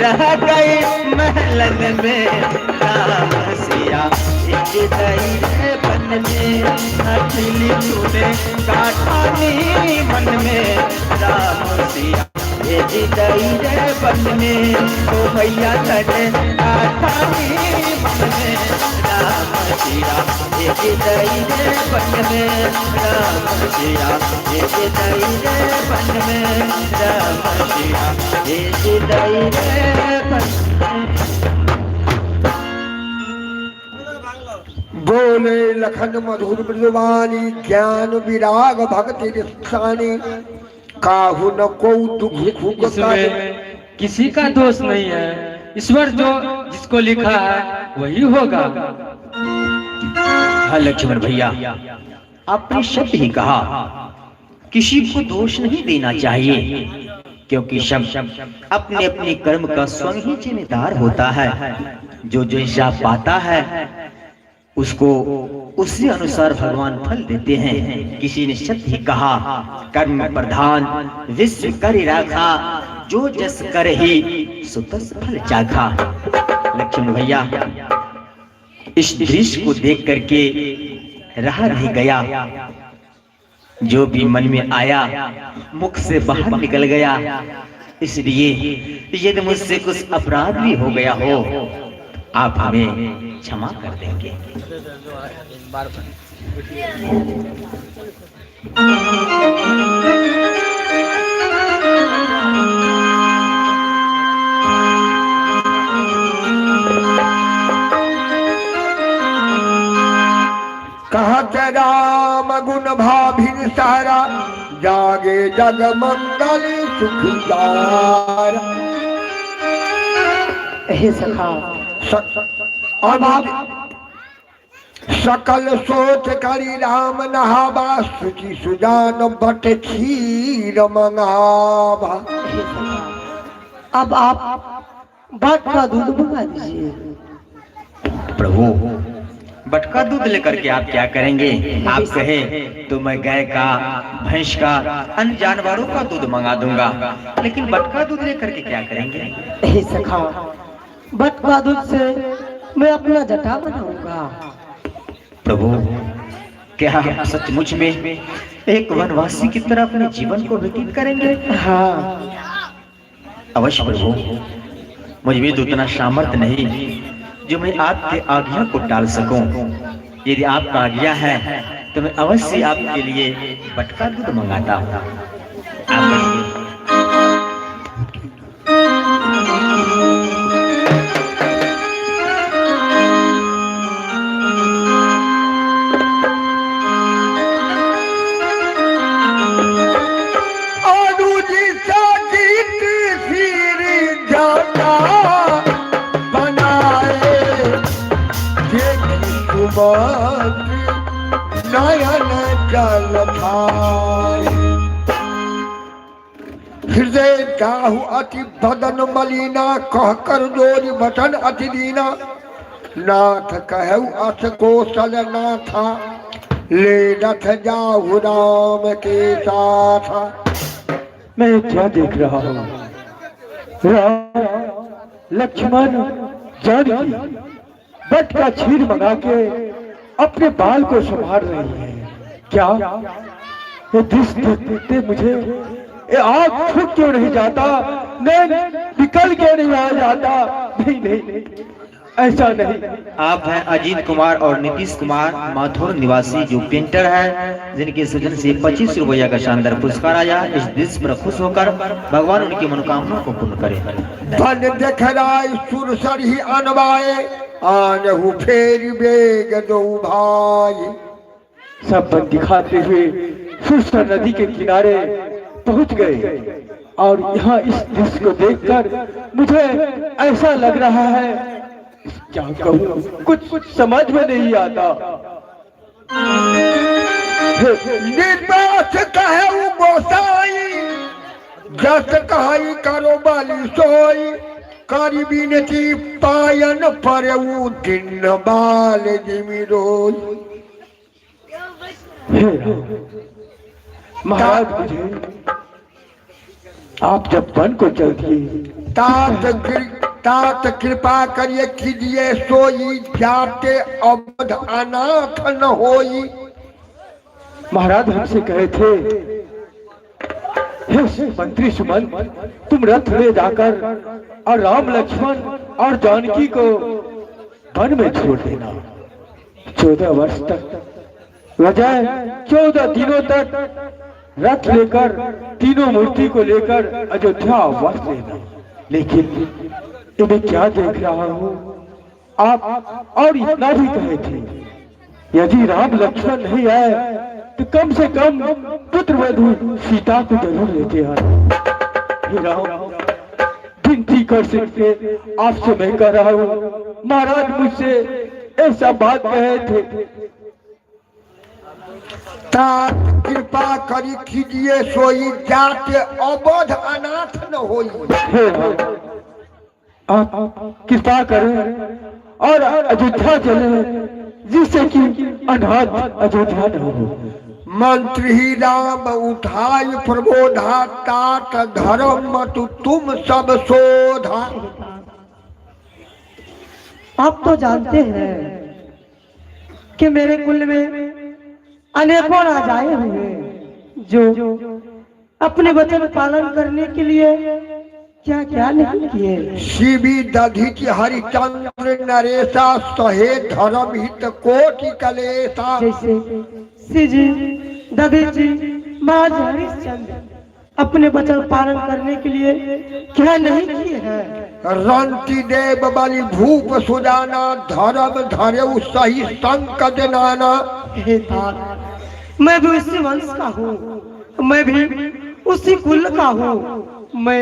Speaker 1: रह गए महलन में राम सिया भेज दई रे बन में। अखिली तूने काठानी मन में राम सिया भेज दई रे बन में। ओ भैया तने काठानी मन में राम सिया भेज दई रे बन में, राम सिया भेज दई रे बन में, राम सिया भेज दई रे बन में।
Speaker 3: बोले लखन मधुर मृदुवानी, ज्ञान विराग भक्ति रिसानी। काहू न को दुख भूख
Speaker 5: इसमें किसी का दोष नहीं है, ईश्वर जो जिसको लिखा है वही होगा।
Speaker 1: हाँ लक्ष्मण भैया, आपने शब्द ही कहा, किसी को दोष नहीं देना चाहिए। क्योंकि सब अपने अपने कर्म का स्वयं ही जिम्मेदार होता है। जो जैसा पाता है उसको उसी अनुसार भगवान फल देते हैं। किसी ने सत्य ही कहा, कर्म प्रधान विश्व कर राखा, जो जस कर ही सो तस फल चाखा। लक्ष्मण भैया इस दृश्य को देख करके रहा नहीं गया, जो भी मन में आया मुख से बाहर निकल गया। इसलिए यदि मुझसे कुछ अपराध भी हो गया हो, आप हमें क्षमा कर देंगे।
Speaker 3: कहत राम गुण भाभिन सारा, जागे जग मंगल सुखदार।
Speaker 4: हे सखा,
Speaker 3: अब सकल सोच करी राम नहावा, सुचि सुजान बट क्षीर मंगावा।
Speaker 4: अब आप बट का दूध मंगा दीजिए।
Speaker 1: प्रभु बटका दूध लेकर के आप क्या करेंगे? आप कहे तो मैं गाय का, भैंस का, अन्य जानवरों का दूध मंगा दूंगा, लेकिन बटका दूध लेकर के क्या करेंगे?
Speaker 4: हे सखा, बटका दूध से मैं अपना जटा बनाऊंगा।
Speaker 1: प्रभु क्या आप सचमुच में एक वनवासी की तरह अपने जीवन को व्यतीत करेंगे?
Speaker 4: हाँ
Speaker 1: अवश्य प्रभु, मुझ में तो उतना सामर्थ्य नहीं जो मैं आपके आज्ञा को टाल सकूं। यदि आपका आज्ञा है तो मैं अवश्य आपके लिए बटका दूध मंगाता हूँ। आप बैठिए।
Speaker 3: नयन जल हृदय काहू अति बदन मलिना, कह कर जोरी बटन अति दीना। नाथ कहू अस कौशल नाथा, ले रथ जाहु राम के साथ।
Speaker 5: मैं क्या देख रहा हूँ? राम लक्ष्मण जानकी बट का क्षीर मंगा के अपने बाल को संभाल रही है। क्या ये दृश्य देखते मुझे ये आग फूट क्यों नहीं जाता? नहीं निकल के नहीं आ जाता? नहीं नहीं, नहीं ऐसा नहीं।
Speaker 1: आप हैं अजीत कुमार और नीतीश कुमार, माथुर निवासी, जो पेंटर है, जिनके सृजन से 25 रुपया का शानदार पुरस्कार आया। इस दृश्य पर खुश होकर भगवान उनकी मनोकामना को पूर्ण करे।
Speaker 3: धन देख राय सुरसर ही अनवाए, आनहु फेर बेग दो भाई।
Speaker 5: सब बन दिखाते हुए सुरसर नदी के किनारे पहुंच गए और यहाँ इस दृश्य को देखकर मुझे ऐसा लग रहा है, क्या कहूँ, कुछ समझ में नहीं आता।
Speaker 3: निर्वास कहे गोसाई, जस कहाई करो बाली सोई। कारी बिनती पायन पर दिन बाल जिमी रोई।
Speaker 5: महाराज मुझे आप जब वन को चल दिए,
Speaker 3: तात कृपा करिए कीजिए सोई, जाते अवध अनाथ न होई।
Speaker 5: महाराज हमसे कहे थे, हे मंत्री सुमंत, तुम रथ ले जाकर और राम लक्ष्मण और जानकी को वन में छोड़ देना। 14 वर्ष तक वजह 14 दिनों तक रथ लेकर तीनों मूर्ति को लेकर अयोध्या वास लेना। लेकिन मैं क्या देख रहा हूँ, आप और इतना भी कहे थे, यदि राम लक्ष्मण नहीं आए तो कम से कम पुत्र वधू सीता को जरूर लेते आए। हे राम, विनती कर सकते आपसे मैं कह रहा हूँ, महाराज मुझसे ऐसा बात कहे थे।
Speaker 3: तात कृपा करी कीजिए सोई जात अबोध अनाथ न होई।
Speaker 5: हे राम, आप कृपा करें और अयोध्या चले, जिससे कि अनाथ अयोध्या न हो।
Speaker 3: मंत्री ही राम उठाई प्रबोधा तात धर्म मतु तुम सब शोधा।
Speaker 4: आप तो जानते हैं कि मेरे कुल में अनेकों राजाएं हुए जो अपने वचन पालन करने के लिए क्या क्या नहीं किए।
Speaker 3: शिवी दधिच हरिचंद्र नरेशा सहे धर्म हित कोटि कलेशा।
Speaker 4: जैसे सिजी दधी जी महाराज हरिश्चंद्र अपने वचन पालन करने के लिए क्या नहीं किए हैं।
Speaker 3: रंति देव बलि भूप सुजाना धर्म धरे सही संकट नाना।
Speaker 4: हे तात, मैं भी उसी वंश का हूँ, मैं भी उसी कुल का हूँ। मैं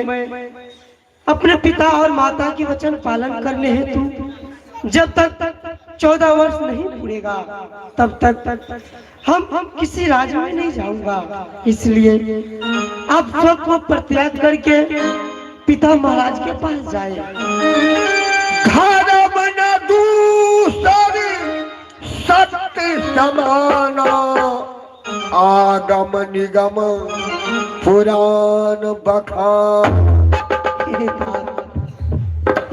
Speaker 4: अपने पिता और माता के वचन पालन करने हेतु जब तक 14 वर्ष नहीं पूरेगा तब तक हम किसी राज्य में नहीं जाऊंगा। इसलिए आप सबको परित्याग करके पिता महाराज के पास जाए।
Speaker 3: धर्म न दूसरी सत्य समाना आगम निगम पुराण बखान।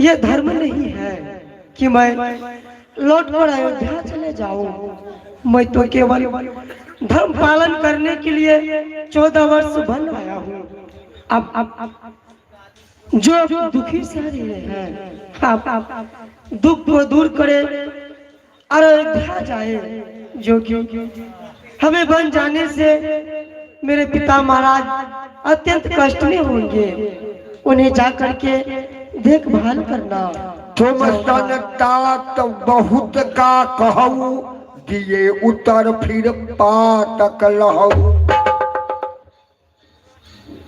Speaker 4: ये धर्म नहीं है कि मैं लौट कर अयोध्या चले जाऊं। मैं तो केवल धर्म पालन करने के लिए 14 वर्ष बन आया हूँ। अब जो दुखी से रहे हैं आप दुख को दूर करे और अयोध्या जाए, जो कि हमें बन जाने से मेरे पिता महाराज अत्यंत कष्ट में होंगे। उन्हें जा करके देखभाल करना।
Speaker 3: तुम तात बहुत का कहू दिए उतर फिर पातक लहू।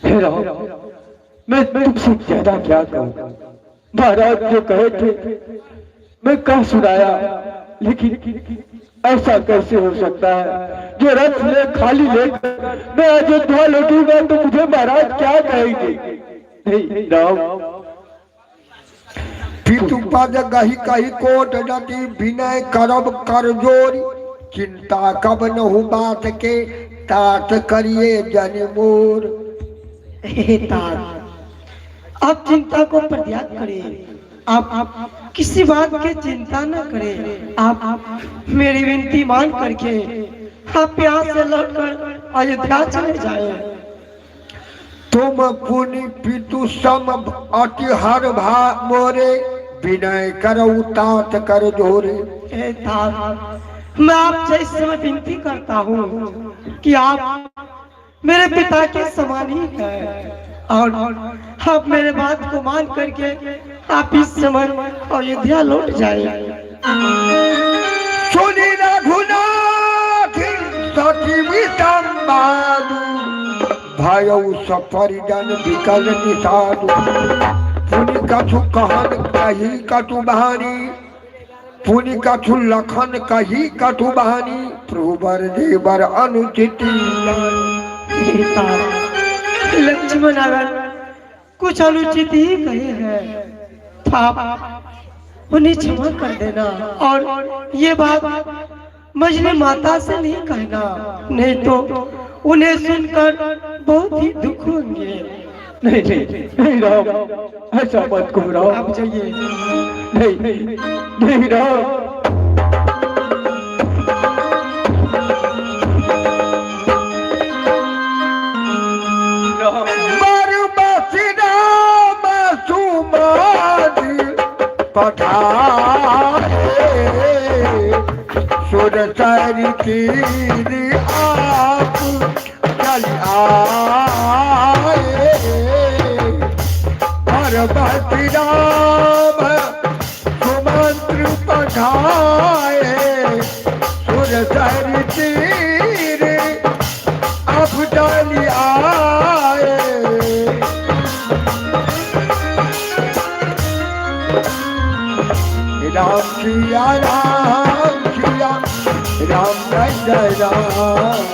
Speaker 5: हे राम, मैं तुमसे ज्यादा क्या कहूँ। महाराज जो कहे थे मैं कह सुनाया, लेकिन ऐसा कैसे हो सकता है। जो रथ ले खाली लेकर मैं अयोध्या लौटूंगा तो मुझे महाराज क्या कहेंगे। नहीं राम,
Speaker 3: पितु पद गही कही कोट नदी विनय करब कर जोरी। चिंता कब नहु बात के तात करिए जन मोर।
Speaker 4: हे तात, आप चिंता को परित्याग करें। आप किसी बात की चिंता न करें। आप मेरी विनती मान करके आप यहाँ से लौटकर अयोध्या चले जाए।
Speaker 3: तुम पुनि पितु सम अति हर भा मोरे विनय करऊ तात कर जोरे।
Speaker 4: हे तात, मैं आपसे इस समय विनती करता हूँ कि आप मेरे पिता के समान ही हैं और आप मेरे बात को मान करके आप इस समय अयोध्या लौट जाए।
Speaker 3: सुनी रघुनाथ सती संवादु भयउ सपरिजन विकल निषादु। पुनि कछु कहन कही कटु बहानी पुनि कछु लखन कही कटु बहानी। प्रभुवर देवर अनुचित
Speaker 4: लक्ष्मण अगर कुछ अनुचित ही कहे हैं आप उन्हें क्षमा कर देना और ये बात मजली माता से नहीं कहना, नहीं तो उन्हें सुनकर बहुत ही दुख होंगे।
Speaker 5: नहीं नहीं नहीं राम, ऐसा मत कहो राम।
Speaker 4: आप जाइए।
Speaker 5: नहीं नहीं राम।
Speaker 3: सुर चरी तीर आप चल आए। भरभति राम सुमंत्र पठाए। सुर चरी तीर आप चल आए। राम सिया राम सिया राम जय राम।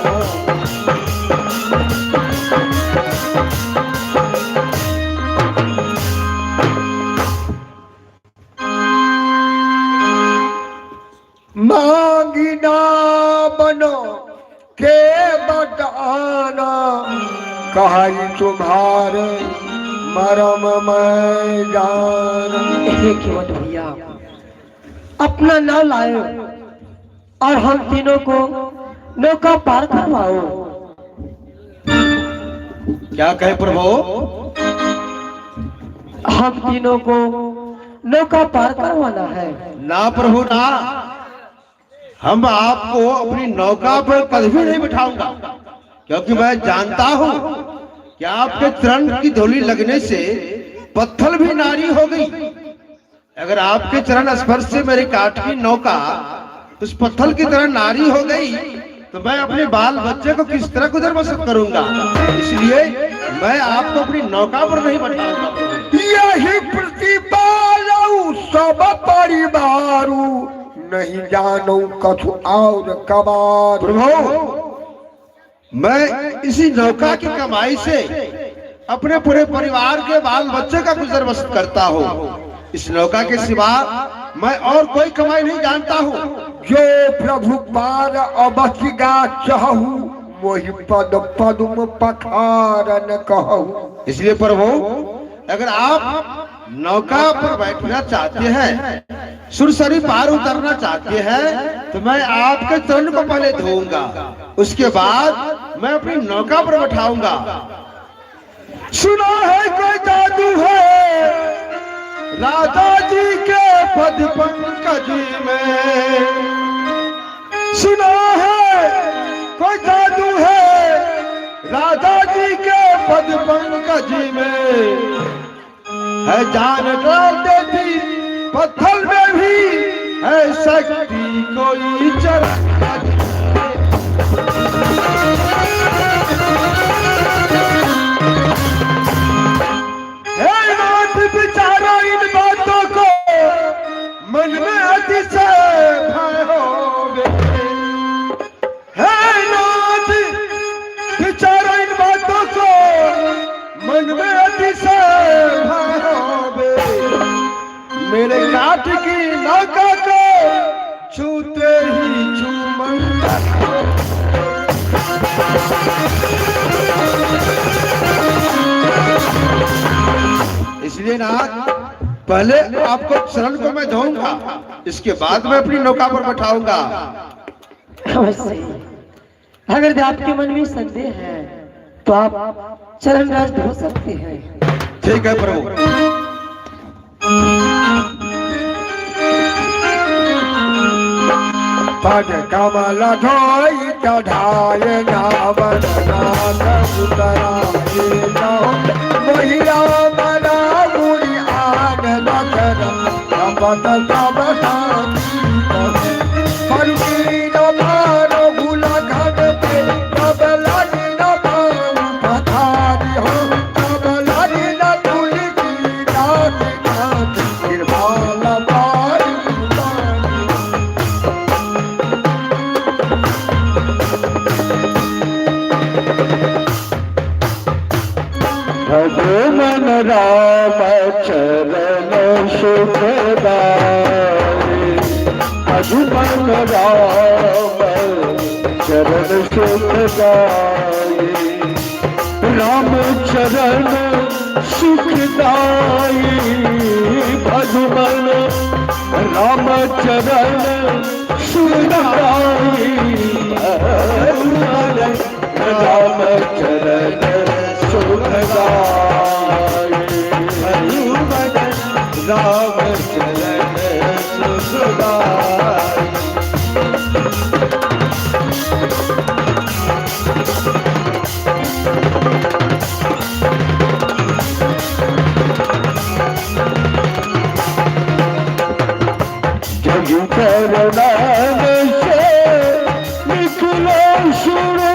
Speaker 3: मांगी ना बनो के बताना, कहाई तुम्हारे मरम मैं जान।
Speaker 4: एक मत भैया, अपना नाम लाओ और हम तीनों को नौका पार करवाओ।
Speaker 1: क्या कहे प्रभु?
Speaker 4: हम तीनों को नौका पार करवाना है।
Speaker 2: ना प्रभु ना, हम आपको अपनी नौका पर कभी भी नहीं बिठाऊंगा, क्योंकि मैं जानता हूं कि आपके चरण की धूलि लगने से पत्थर भी नारी हो गई। अगर आपके चरण स्पर्श से मेरी काठ की नौका उस पत्थर की तरह नारी हो गई, तो मैं अपने बाल बच्चे को किस तरह गुजर बसर करूंगा। इसलिए मैं आपको अपनी नौका पर नहीं बिठाऊंगा।
Speaker 3: यही प्रतिपालऊ सब परिवारू, नहीं जानो कछु और कबार।
Speaker 2: प्रभु, मैं इसी नौका की कमाई से अपने पूरे परिवार के बाल बच्चे का गुजर बसर करता हूँ। इस नौका के सिवा मैं और कोई कमाई नहीं जानता हूँ।
Speaker 3: जो प्रभु पार अबचिगा चाहू, वही पद पदुम पखारन कहू।
Speaker 2: इसलिए प्रभु, अगर आप नौका पर बैठना चाहते हैं, सुरसरी पार उतरना चाहते हैं, तो मैं आपके चरण को पहले धोऊंगा, उसके बाद मैं अपनी नौका पर बैठाऊंगा।
Speaker 3: सुना है कोई जादू है
Speaker 2: राधा जी के पद पंकज में,
Speaker 3: सुना है कोई जादू है
Speaker 2: राधा जी के पद पंकज में, है जान डाल देती पत्थर में भी, है शक्ति कोई चरण।
Speaker 3: हे नाथ विचारो इन बातों को, मन में अतिशय भय होवे। हे नाथ विचारो इन बातों को, मन में अतिशय भय होवे।
Speaker 2: मेरे काठ की नौका को छूते ही चूमन। इसलिए ना, पहले आपको चरण को मैं धोऊंगा, इसके बाद मैं अपनी नौका पर बैठाऊंगा।
Speaker 4: अवश्य, अगर आपके मन में संदेह है तो आप चरण राज धो सकते हैं।
Speaker 2: ठीक है प्रभु।
Speaker 3: पद कमल धोई चढ़ाए नावन नाथ उतराए नाम, वही राम नाम मुनि आन लखन कपट सब शांति करे। परुकी न मारो भूला घन पे, तब लगी न पाऊँ पथारी हो, तब लगी न तुलसी की नाथ नाथ, कृपाल पारी
Speaker 5: भगवान राम चरण सुखदाई, भगवान राम चरण सुखदाई, राम चरण सुखदाई, भगवान राम चरण सुखदाई, राम चरण सुखदाई, राम चरण सुखदाई। जग करनान से निकलो सुनो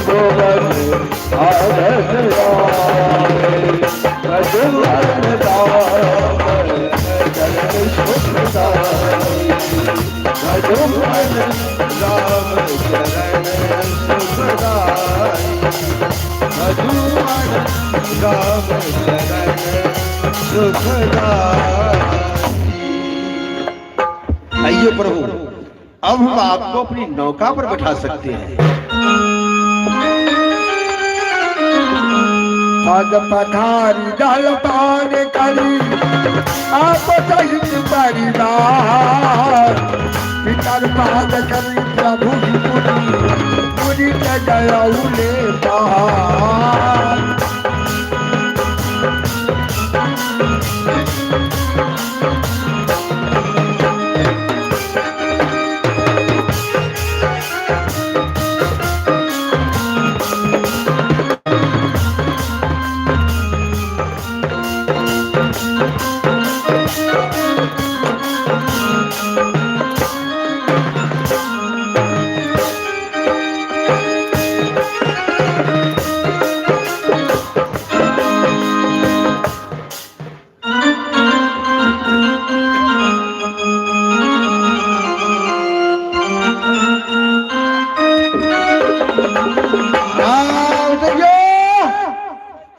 Speaker 5: सोवन आदत आए रघुवर राम चरण सुखदाई रघुवर राम चरण सुखदाई रघुवर राम चरण सुखदाई।
Speaker 2: आइए प्रभु, अब हम आपको अपनी नौका पर बैठा सकते हैं।
Speaker 3: पद पधारी दलपान करी आप सहित परिवार पितर पाद करी प्रभु मुनि जयौले पार।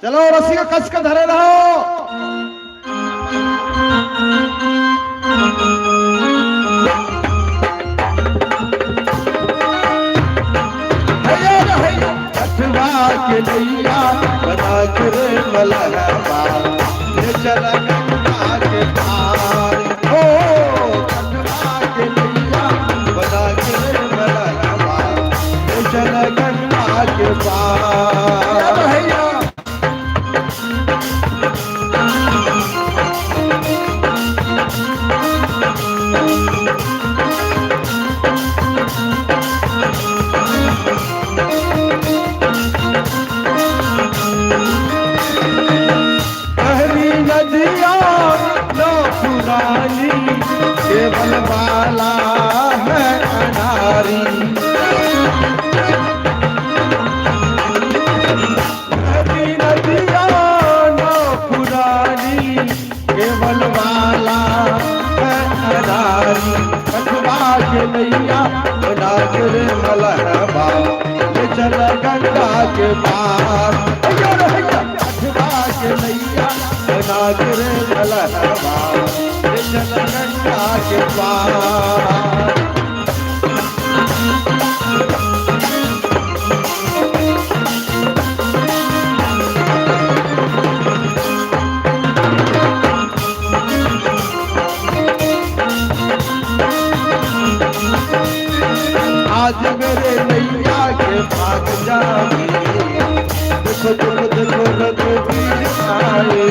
Speaker 2: चलो रस्सी को कस कर धरे रहो।
Speaker 5: कठवा के नैया बना कर मलहबा ले चला गंगा के पार हो कठवा के नैया बना कर मलहबा ले चला गंगा के पार। केवल वाला है अनारी नदिया न पुरानी केवल वाला है अनारी कठवा के नैया बना कर मलहबा ले चल गंगा के पार कठवा के नैया बना कर मलहबा ले चल गंगा के पार। आज मेरे नैया के भाग जाए देखो देखो देखो रघुवीर आए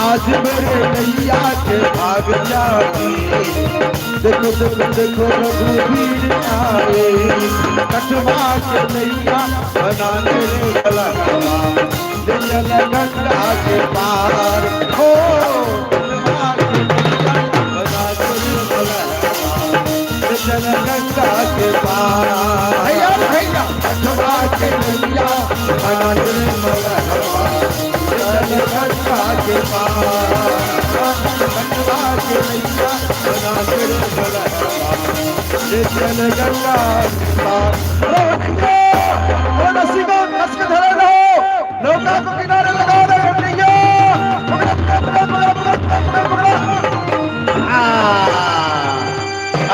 Speaker 5: आज मेरे नैया के भाग जाए देखो देखो देखो रघुवीर आए कठवा के नैया बनाने वाला ले चल गंगा के पार हो कठवा के नैया बनाने वाला ले चल गंगा के पार कठवा के नैया बनाने वाला गंगा के पार कठवा के नैया बनाने वाला ले चल गंगा के पार। रस्सी को कस के धरे रहो, नौका को किनारे लगा रहे नैया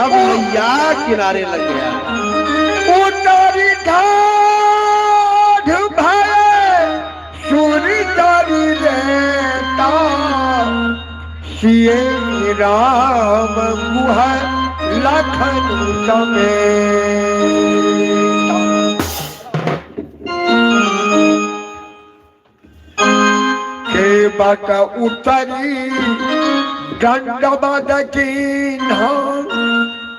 Speaker 2: अब नैया किनारे लग गया।
Speaker 3: उतारी ढाढ़ भाई सूरी तारी रहता सिए राम गुहा लखन समेत के बक उतरी दंडबद कीन्हा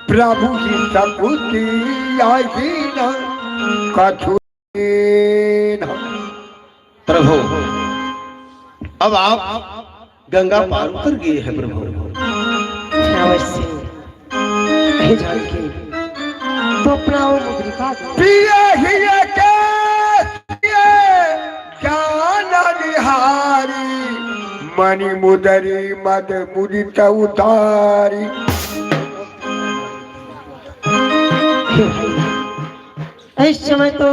Speaker 3: प्रभु की सपुति आहीन कछुन।
Speaker 2: प्रभु अब आप गंगा पार उतर गए हैं प्रभु।
Speaker 4: अवश्य हे जानकी तो अपना वो मुद्रिका दे।
Speaker 3: पिया हिया के ज्ञान निहारी मणि मुदरी मद मुदित उतारी।
Speaker 4: इस समय तो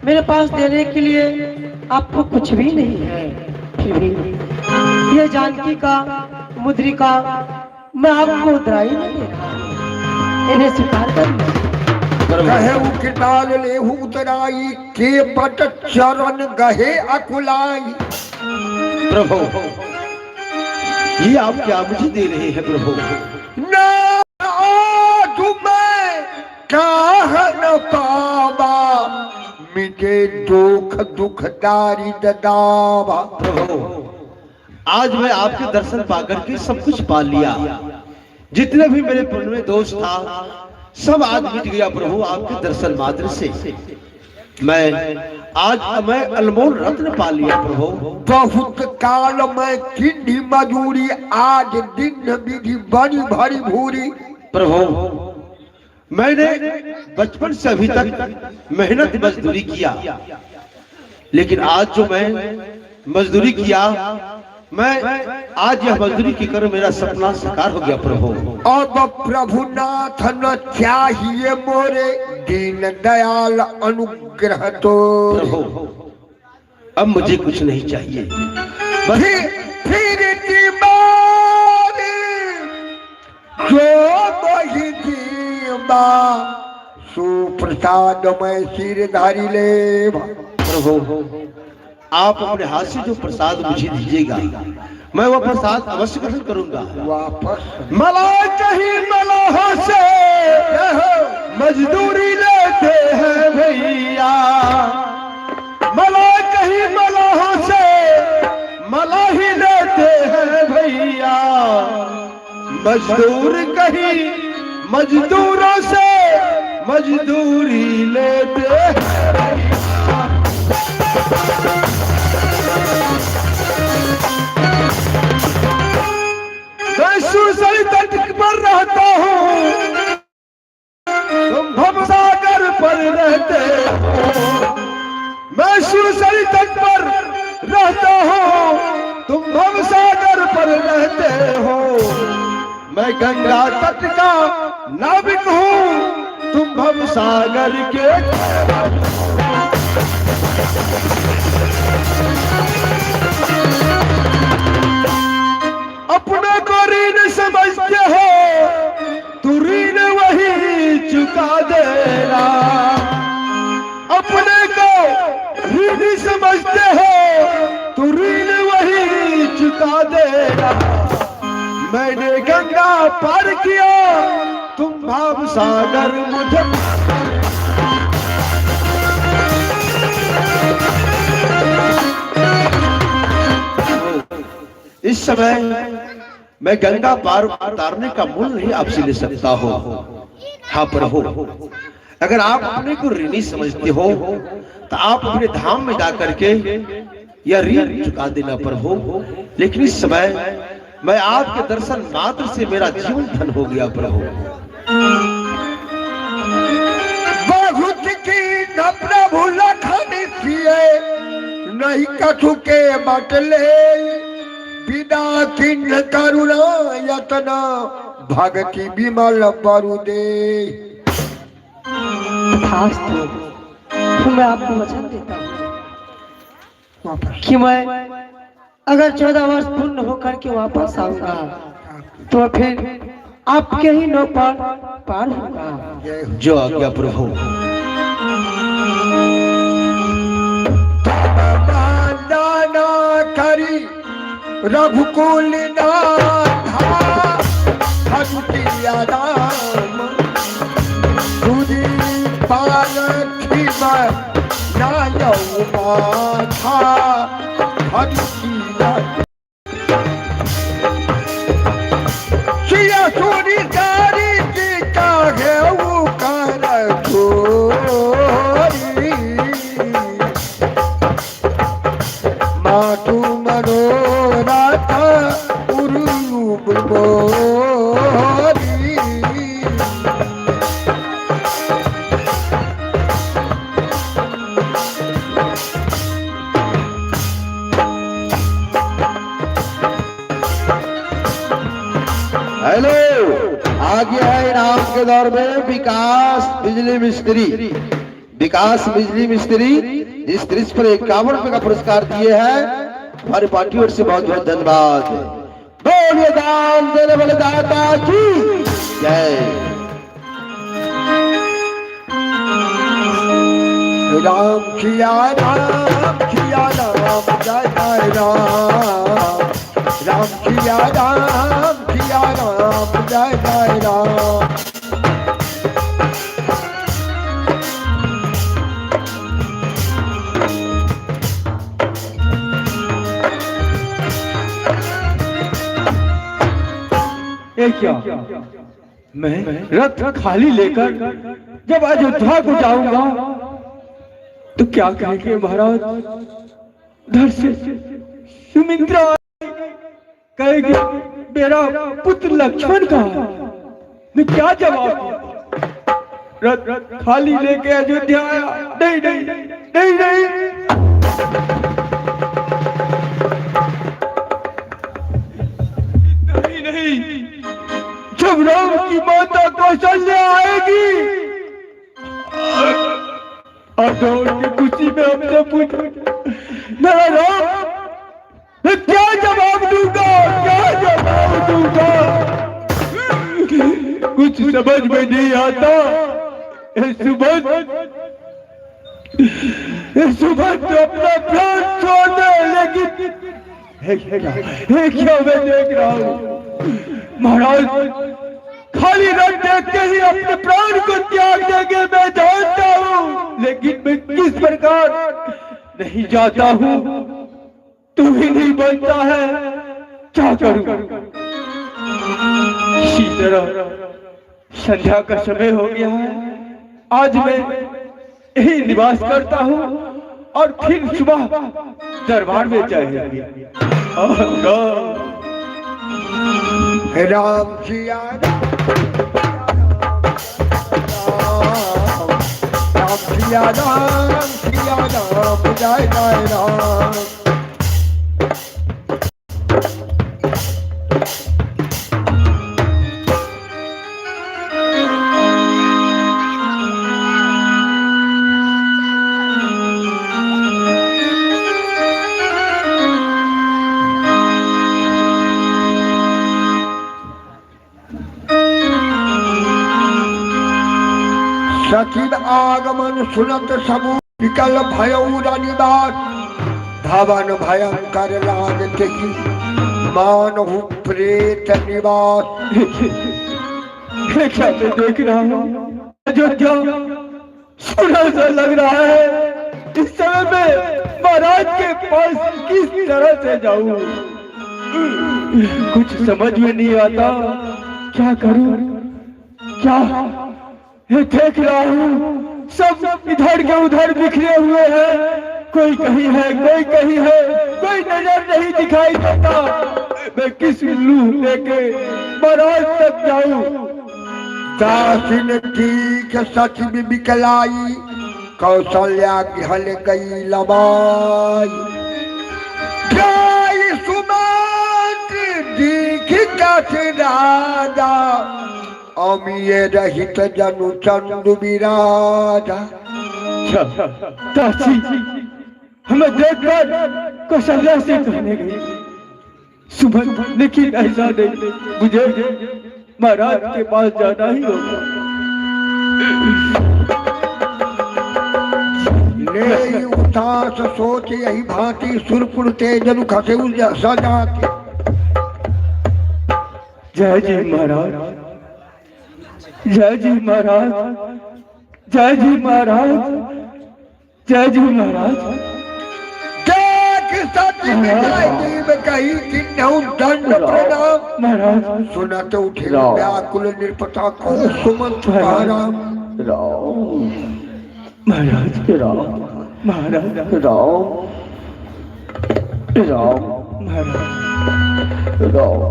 Speaker 4: मेरे पास देने के लिए आपको कुछ भी नहीं है, फिर भी ये जानकी का मुद्रिका मैं आपको उतराई नहीं दे रहा, इन्हें स्वीकार कर
Speaker 3: कहे उकटाल ले उतराई के बट चरण गहे अकुलाई।
Speaker 2: प्रभु ये आप क्या मुझे दे रहे हैं प्रभु?
Speaker 3: ना तुम्हें कह न पावा मिटे दुख दुखदारी ददावा।
Speaker 2: प्रभु आज मैं आपके दर्शन पाकर के सब कुछ पा लिया, जितने भी मेरे पुण्य में दोष था सब आज मिट गया प्रभु आपके दर्शन मात्र से। मैं अनमोल रत्न पा लिया प्रभु।
Speaker 3: बहुत काल में किन्नी मजूरी आज दिन विधि बड़ी भरी भूरी।
Speaker 2: प्रभु मैंने बचपन से अभी तक मेहनत मजदूरी किया, लेकिन आज जो मैं मजदूरी किया, मैं आज यह मजदूरी की कर मेरा सपना साकार हो गया प्रभु।
Speaker 3: अब प्रभुनाथ न चाहिए मोरे दीन दयाल अनुग्रह तो।
Speaker 2: प्रभु अब मुझे कुछ नहीं चाहिए, बस
Speaker 3: फिर दीवारी जो वही दीवा सुप्रसाद में सिर धारी ले।
Speaker 2: प्रभु आप अपने हाथ से जो प्रसाद मुझे दीजिएगा मैं वह प्रसाद अवश्य ग्रहण करूंगा।
Speaker 3: वापस
Speaker 2: मलाई कहीं मलाह से मजदूरी लेते हैं भैया, मलाई कहीं मलाह से मलाही लेते हैं भैया, मजदूर कहीं मजदूरों से मजदूरी लेते हैं। मैं सुरसरी तट पर रहता हूँ, तुम भवसागर पर रहते हो। मैं सुरसरी तट पर रहता हूँ, तुम भवसागर पर रहते हो। मैं गंगा तट का नाविक हूँ, तुम भवसागर के। अपने को ऋण समझते हो तू ऋण वही चुका देना, अपने को ऋण समझते हो तू ऋण वही चुका देना। मैंने गंगा पार किया, तुम भाव सागर मुझे। इस समय मैं गंगा पार उतारने का मूल नहीं आपसे ले सकता हो। हाँ प्रभु अगर आप अपने को ऋणी समझते हो तो आप अपने धाम में जाकर के यह ऋण चुका देना प्रभु। लेकिन इस समय मैं आपके दर्शन मात्र से मेरा जीवन धन हो गया प्रभु।
Speaker 3: बहुत की न प्रभु लखन किए नहीं कछु के बटले, बिना किन्न करुणा यतना भक्ति विमल बरुदे।
Speaker 4: तो मैं आपको वचन देता हूँ कि मैं अगर 14 वर्ष पूर्ण होकर के वापस आऊंगा तो फिर आपके ही नौ पार होगा।
Speaker 2: जो आज्ञा प्रभु।
Speaker 3: दाना करी रघुकुल मातु मनोरथ उरु
Speaker 2: आ गया है इनाम के दौर में विकास बिजली मिस्त्री। विकास बिजली मिस्त्री जिस दृश्य पर 51 रुपए का पुरस्कार दिए हैं, हमारी पार्टी ओर से बहुत बहुत धन्यवाद। बोलिए दान देने वाले दाता की जय।
Speaker 3: राम सिया राम सिया राम जय जय राम। राम सिया राम जय जय राम।
Speaker 5: ये क्या, मैं रथ खाली लेकर जब अयोध्या को जाऊंगा तो क्या कहेंगे महाराज? धर से सुमित्रा कहेगी मेरा पुत्र लक्ष्मण का, मैं क्या जवाब दूं? रथ खाली लेके अयोध्या आया, नहीं नहीं नहीं नहीं, नहीं नहीं, जब राम की माता कौशल्या आएगी और दौड़ के खुशी में हमसे पूछो मेरा राम, मैं क्या जवाब दूंगा, क्या जवाब दूंगा? कुछ समझ में नहीं आता। सुबह तो अपना प्राण छोड़ दे, लेकिन क्या मैं देख रहा हूँ महाराज, खाली रथ देख के ही अपने प्राण को त्याग देंगे, मैं जानता हूँ, लेकिन मैं किस प्रकार नहीं जाता हूँ, तू ही नहीं बनता है, क्या करूं? इसी तरह संध्या का समय हो गया है, आज मैं यही निवास करता हूँ और फिर सुबह दरबार में जाएंगे।
Speaker 3: राम सिया राम जय जय राम। सचिव आगमन सुनत सबु विकल भयउ निवास। धवन भयंकर लागत की मानहु प्रेत निवास।
Speaker 5: क्या मैं देख रहा हूँ अयोध्या सुना सा लग रहा है, इस समय में महाराज के पास किस तरह से जाऊं, कुछ समझ में नहीं आता, क्या करूं? क्या ये देख रहा हूँ सब इधर के उधर बिखरे हुए हैं, कोई कहीं है कोई कहीं है, कोई नजर नहीं दिखाई देता। मैं किस लूह लेके महाराज तक जाऊं?
Speaker 3: दासिन ठीक सचिव बिकलाई कौशल्या घल गई लबाई। जय सुमंत दीख कस राजा अमीय रहित जनु चंदु विराजा।
Speaker 5: दासी हमें देखकर कौशल्या से कहने गई, सुमन लेकिन ऐसा नहीं, मुझे महाराज के पास जाना ही होगा।
Speaker 3: ले उदास सोच यही भांति सुरपुर तेजनु खसे सजाती।
Speaker 5: जय जी महाराज, जय जी महाराज, जय जी महाराज, जय जी महाराज।
Speaker 3: कही किन्हु दंड प्रणाम।
Speaker 5: महाराज
Speaker 3: सुनत उठे व्याकुल निरपता को सुमंत राम।
Speaker 5: महाराज राम, महाराज राम, राम, महाराज राम।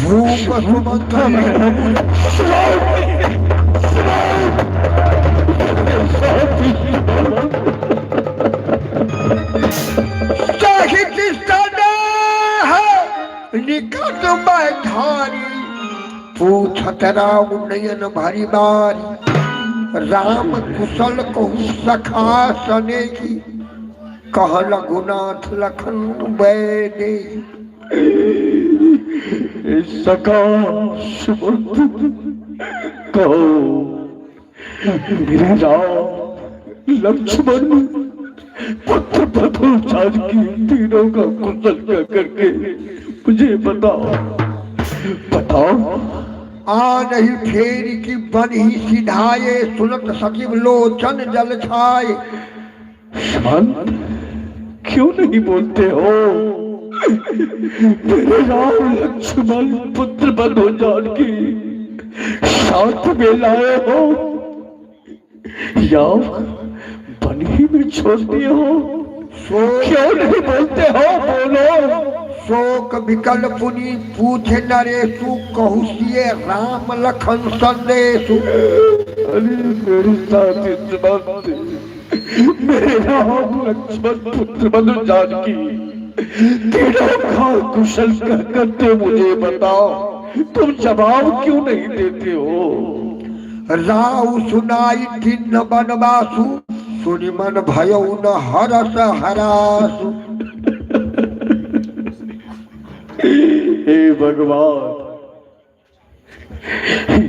Speaker 3: रूप सुमंत निकट में धारी नेतरा उन्नयन भरी बारी, राम कुशल कहू सखा सने की, कह रघुनाथ लखन बैदे।
Speaker 5: सखा सुमंत कहो मेरे राम लक्ष्मण पुत्र प्रभु जानकी तीनों का कुशल क्या करके मुझे बताओ बताओ।
Speaker 3: आ नहीं फेर की बन ही सिधाए, सुनत सचिव लोचन जल छाए।
Speaker 5: शांत क्यों नहीं बोलते हो? मेरे राम लक्ष्मण पुत्र बनो जानकी साथ में लाए हो या बन ही में छोड़ दिए हो? क्यों नहीं बोलते हो? बोलो।
Speaker 3: शोक विकल पुनि पूछे नरेशु, कहू सिए राम लखन संदेशु।
Speaker 5: अरे मेरे साथी सुमंत, मेरे राम लक्ष्मण पुत्र बनो जानकी तीनों का कुशल क्या करते मुझे बताओ। तुम जवाब क्यों नहीं देते हो?
Speaker 3: राउ सुनाई दिन बनवासु, सुनि मन भयो न हरस हरासु।
Speaker 5: हे भगवान,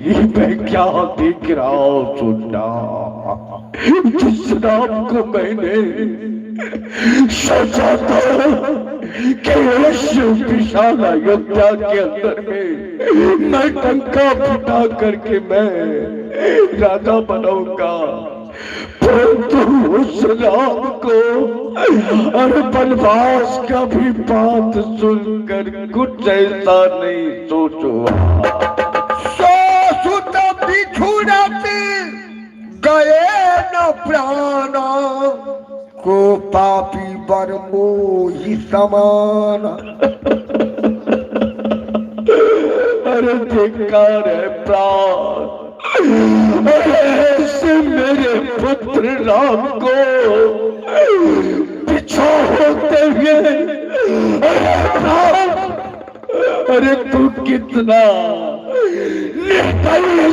Speaker 5: ये मैं क्या देख रहा हूँ? सुनना जिस नाम को मैंने सोचा था कि विशाल अयोध्या के अंदर में मैं टंका फुटा करके मैं राजा बनाऊंगा, परंतु उस राम को और वनवास का भी बात सुनकर कुछ ऐसा नहीं सोचो।
Speaker 3: सुत बिछुड़त गए न प्राण, को पापी बर मोहि समान।
Speaker 5: अरे धिक्कार है प्राण, ऐसे मेरे पुत्र राम को पीछा होते हुए। अरे तू कितना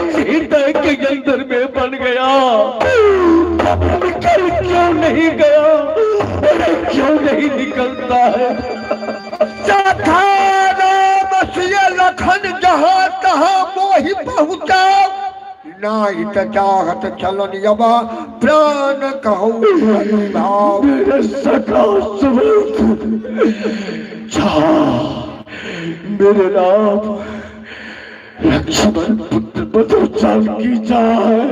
Speaker 5: सीता के अंदर में बन गया, निकल क्यों नहीं गया? अरे क्यों नहीं निकलता है?
Speaker 3: लखन जहाँ तहाँ मोहि पहुँचा, नाहित चाहत चलन यबा प्राण कहू भाव।
Speaker 5: मेरे सखा सुमंत जा, मेरे राम लक्ष्मण पुत्र बनो जानकी जाए,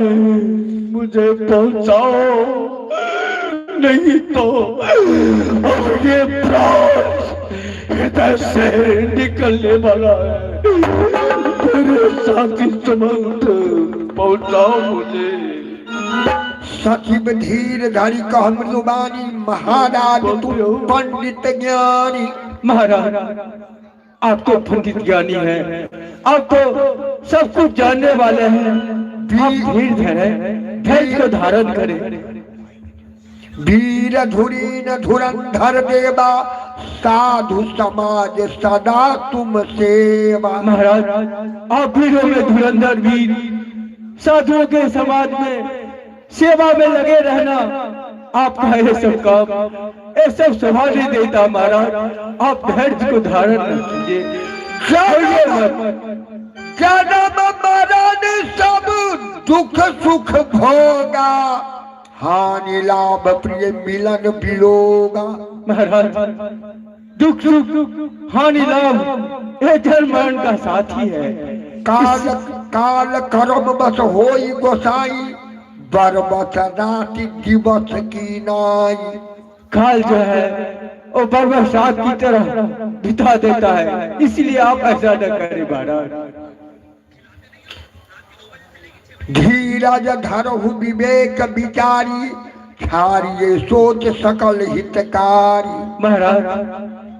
Speaker 5: मुझे पहुंचाओ, नहीं तो अब ये प्राण हृदय से निकलने वाला है। मेरे साथी सुमंत पहुंचाओ मुझे।
Speaker 3: सचिव धीर धरि कह मृदुबानी, महाराज तुम पंडित ज्ञानी।
Speaker 5: महाराज आप तो पंडित ज्ञानी हैं, आप तो सब कुछ जानने वाले हैं। आप धीर धैर्य को धारण करें।
Speaker 3: वीर धुरी न धुरंधर देवा, साधु समाज सदा तुम सेवा।
Speaker 5: महाराज आप वीरों में धुरंधर वीर, साधुओं के समाज में सेवा में लगे रहना आपका ये सब काम, ये सब सभा नहीं देता। महाराज आप धैर्य को धारण कीजिए।
Speaker 3: जन्म मरण सब दुख सुख भोगा, हानि लाभ प्रिय मिलन विलोगा।
Speaker 5: महाराज दुख सुख हानि लाभ ये जन्म मरण का साथी है।
Speaker 3: काल काल कर्म बस होई गोसाई, बरबत राति दिवस की नाई।
Speaker 5: काल जो है वो बरसात की तरह बिता देता है, इसलिए आप ऐसा न करें महाराज।
Speaker 3: धीरज धरहु विवेक विचारी, छारिये सोच सकल हितकारी।
Speaker 5: महाराज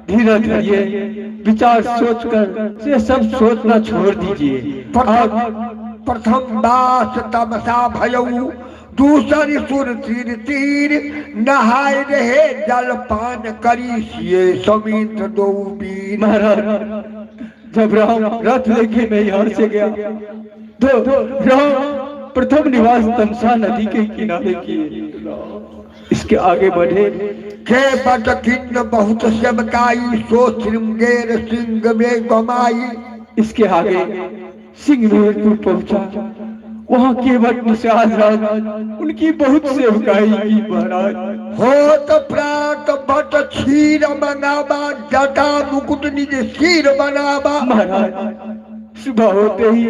Speaker 5: धीरज धरिए, विचार सोचकर ये सब सोचना छोड़ दीजिए।
Speaker 3: प्रथम दास तमसा भयऊ, दूसरी सुर तीर तीर, नहाय रहे जल पान करी, सिए समित दो वीर।
Speaker 5: महाराज जब राम रथ लेके नैहार से गया तो राम प्रथम निवास तमसा नदी के किनारे किए। इसके आगे बढ़े
Speaker 3: के बट किन्न बहुत सेवकाई सो श्रृंगेर सिंह में गमाई।
Speaker 5: इसके आगे सिंहमेरपुर पहुंचा। वहाँ केवट निषाद राज उनकी बहुत सेवकाई की महाराज।
Speaker 3: हो तो प्रात बट क्षीर बनावा जटा मुकुट निज सिर बनावा।
Speaker 5: महाराज सुबह होते ही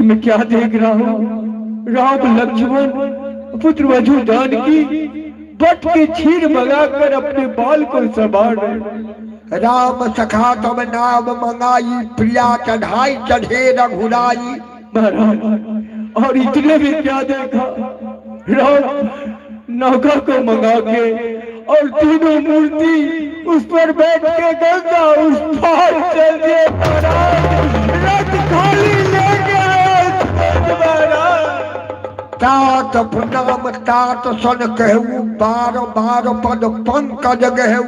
Speaker 5: मैं क्या देख रहा हूँ, राम लक्ष्मण पुत्र वधु जानकी बट के क्षीर मंगाकर अपने बाल को संभाल रहे।
Speaker 3: राम सखा तब नाम मंगाई प्रिया चढ़ाई चढ़े रघुराई।
Speaker 5: महाराज और इतने में क्या देखा, राम नौका को मंगा के और तीनों मूर्ति उस पर बैठ के गंगा उस पार चल दिए। महाराज रथ खाली ले गया। महाराज
Speaker 3: तात प्रणाम तात सन कहू बार बार पद पंकज गहू।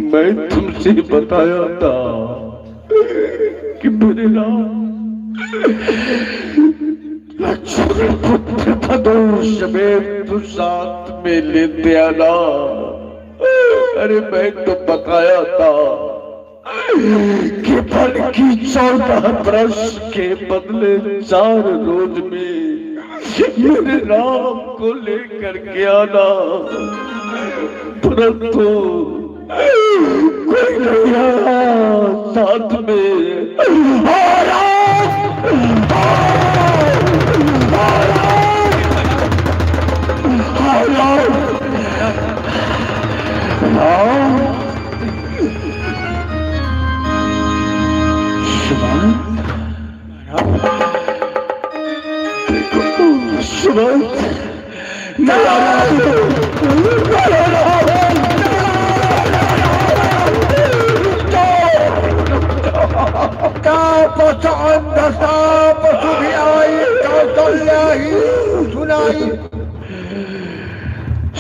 Speaker 5: मैं तुमसे बताया था कि मेरे लक्ष्मण पुत्र प्रदोष में तू साथ में लेते आना। अरे मैं तो बताया था कि बल की 14 वर्ष के बदले 4 रोज में मेरे राम को लेकर के आना, परंतु कोई नहीं आया साथ में।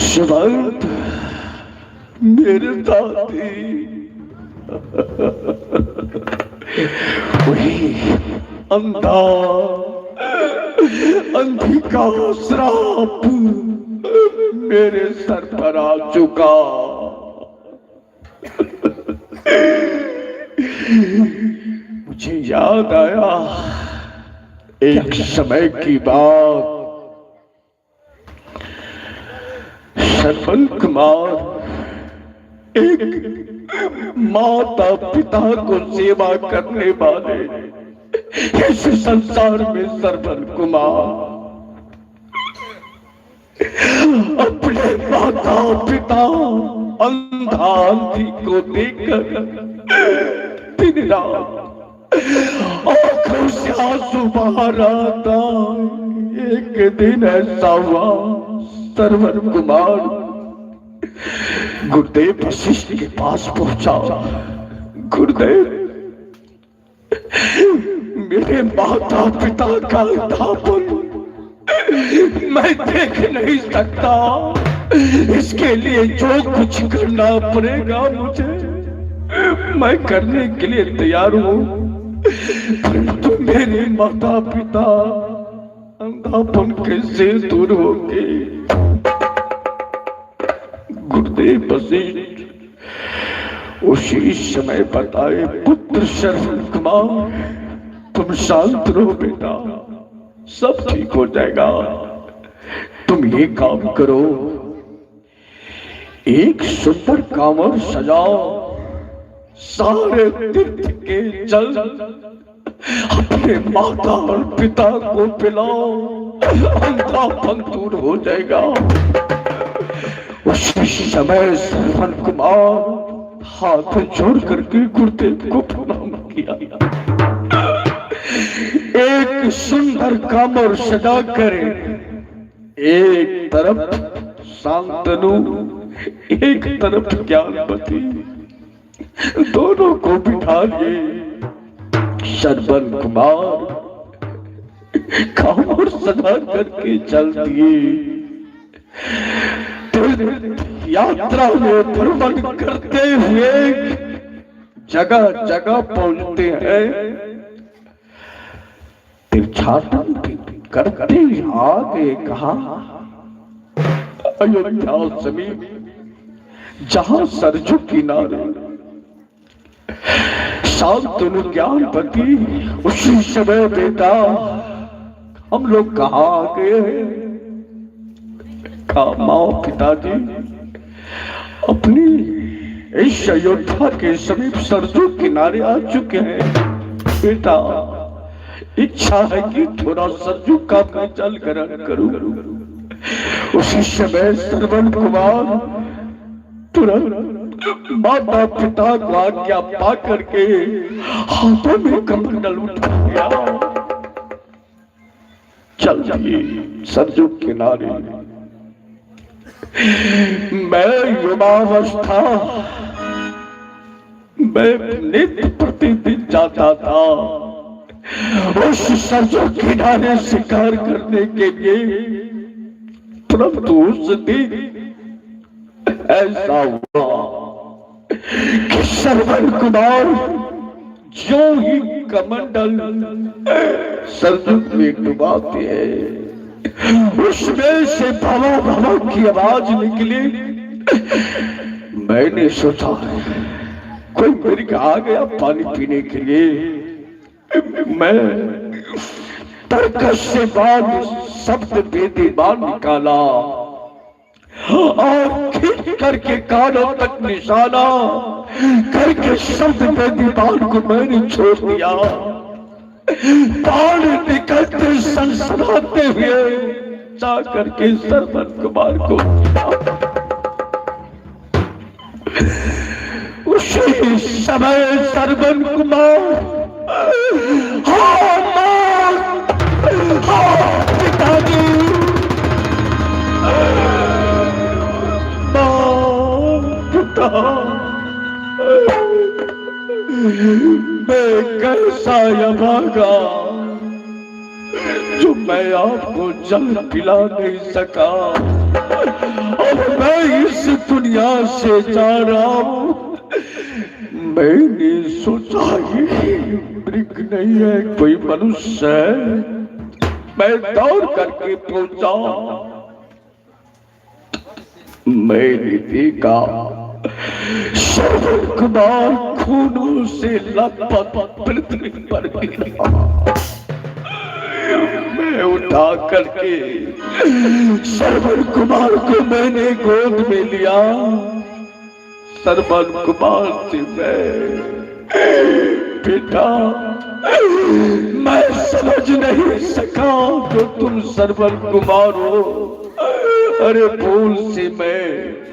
Speaker 5: शिवंत मेरे दादी वही अंधा अंधी का श्राप मेरे सर पर आ चुका। मुझे याद आया एक समय की बात। सरपंच कुमार एक माता पिता को सेवा करने वाले इस संसार में सरपंच कुमार अपने माता पिता अंधा अंधी को देखकर दिन रात आंखों से आंसू बहा रहा था। एक दिन ऐसा हुआ सरवर कुमार गुरुदेव वशिष्ठ के पास पहुंचा। गुरुदेव मेरे माता पिता का अंधापन मैं देख नहीं सकता, इसके लिए जो कुछ करना पड़ेगा मुझे मैं करने के लिए तैयार हूं, परंतु मेरे माता पिता अंधापन कैसे दूर होंगे। गुरुदेव वशिष्ठ उसी समय बताए, पुत्र शरण कुमार तुम शांत रहो बेटा, सब ठीक हो जाएगा। तुम ये काम करो, एक सुंदर कांवर सजाओ, सारे तीर्थ के जल अपने माता और पिता को पिलाओ, अंधापन दूर हो जाएगा। उसी समय सरवन कुमार हाथ जोड़ करके गुरुदेव को प्रणाम किया। एक सुंदर कांवर सजा कर एक तरफ शांतनु एक तरफ ज्ञानपति दोनों को बिठा लिए। सरवन कुमार काम और सदा करके चल दिए। यात्रा में भ्रमण करते हुए जगह जगह पहुंचते हैं, तीर्थाटन करते आगे कहा अयोध्या समीप जहां सरजू किनारे शांतनु ज्ञानपति उसी समय बेटा हम लोग कहाँ आ गए हैं? माओ पिताजी अपनी इस अयोध्या के समीप सरजू किनारे आ चुके हैं। बेटा इच्छा है कि थोड़ा सरजू का मैं जल ग्रहण करूं। उसी समय श्रवण कुमार तुरंत माता पिता को आज्ञा पा करके हाथों में कमंडल उठा गया, चल दिए सरजू किनारे। मैं युवावस्था मैं नित्य प्रतिदिन जाता था उस सरजू किनारे शिकार करने के लिए, परंतु उस दिन ऐसा हुआ कि श्रवण कुमार जो ही कमंडल सरजू में डुबाते हैं उसमें से भवा भवा की आवाज निकली। मैंने सोचा कोई मेरे आ गया पानी पीने के लिए। मैं तरकश से बाद शब्द बेदीबान निकाला और खींच करके कानों तक निशाना करके शब्द बेदीबान को मैंने छोड़ दिया। बाण निकलते सनसनाते हुए जा करके श्रवण कुमार को उसी समय श्रवण कुमार पिताजी पिता मैं कैसा यभागा जो मैं आपको जल पिला नहीं सका। अब मैं इस दुनिया से जा रहा हूँ। मैंने सोचा ये मृग नहीं है, कोई मनुष्य है। मैं दौड़ करके पहुंचा, मैंने देखा श्रवण कुमार खूनों से लथपथ पृथ्वी पर गिरा। मैं उठा करके श्रवण कुमार को मैंने गोद में लिया। श्रवण कुमार से बेटा मैं समझ नहीं सका तो तुम श्रवण कुमार हो। अरे भूल से मैं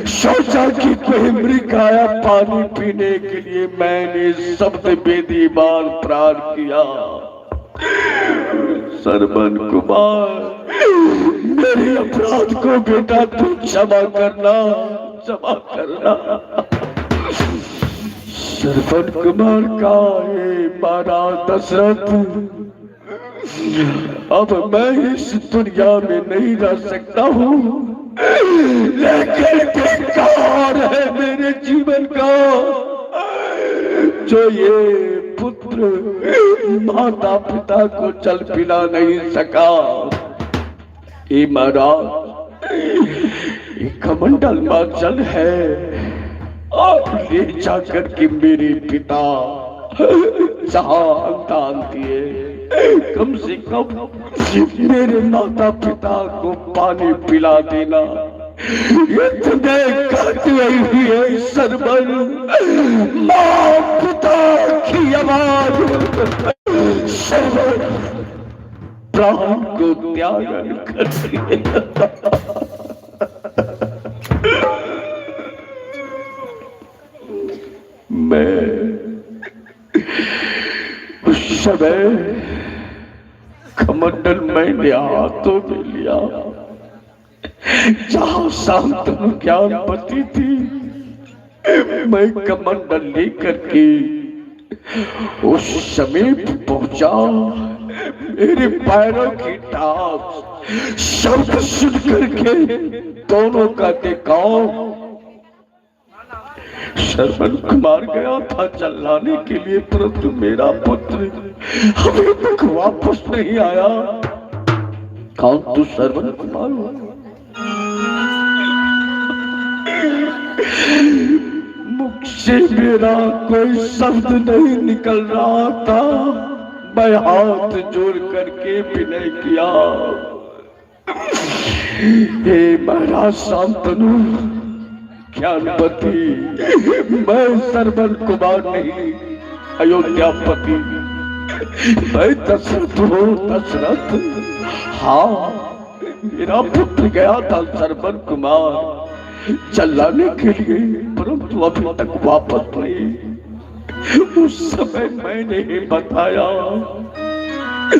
Speaker 5: सोचा कि कोई मृग आया पानी पीने के लिए, मैंने शब्द बेदीबान प्राण किया। श्रवण कुमार मेरे अपराध को बेटा तू क्षमा करना, क्षमा करना। श्रवण कुमार का हे महाराज दशरथ, अब मैं इस दुनिया में नहीं रह सकता हूँ, लेकिन बेकार है मेरे जीवन का जो ये पुत्र माता पिता को जल पिला नहीं सका। ये महाराज ये कमंडल में जल है, आप ले जाकर के मेरे पिता जहां दान दिए, कम से कम मेरे माता पिता को पानी पिला देना। ये तुम्हें करती हुई है श्रवण, माँ पिता की आवाज श्रवण प्राण को त्याग करती है। मैं उस समय कमंडल मैंने हाथों में लिया, जहां शांतनु ज्ञानपति थी, मैं कमंडल लेकर के उस समीप पहुंचा। मेरे पैरों की टाप शब्द सुन करके दोनों का टिकाव। श्रवण कुमार गया था चलाने के लिए, परंतु मेरा पुत्र अभी तक वापस नहीं आया। कौन तू श्रवण कुमार हो? मुख से मेरा कोई शब्द नहीं निकल रहा था। मैं हाथ जोड़ करके विनय किया, हे महाराज शांतनु ज्ञानपति, मैं श्रवण कुमार नहीं अयोध्यापति, मैं दशरथ हूँ। दशरथ, हाँ मेरा पुत्र गया था श्रवण कुमार चलाने के लिए, परंतु अभी तक वापस नहीं। उस समय मैंने ही बताया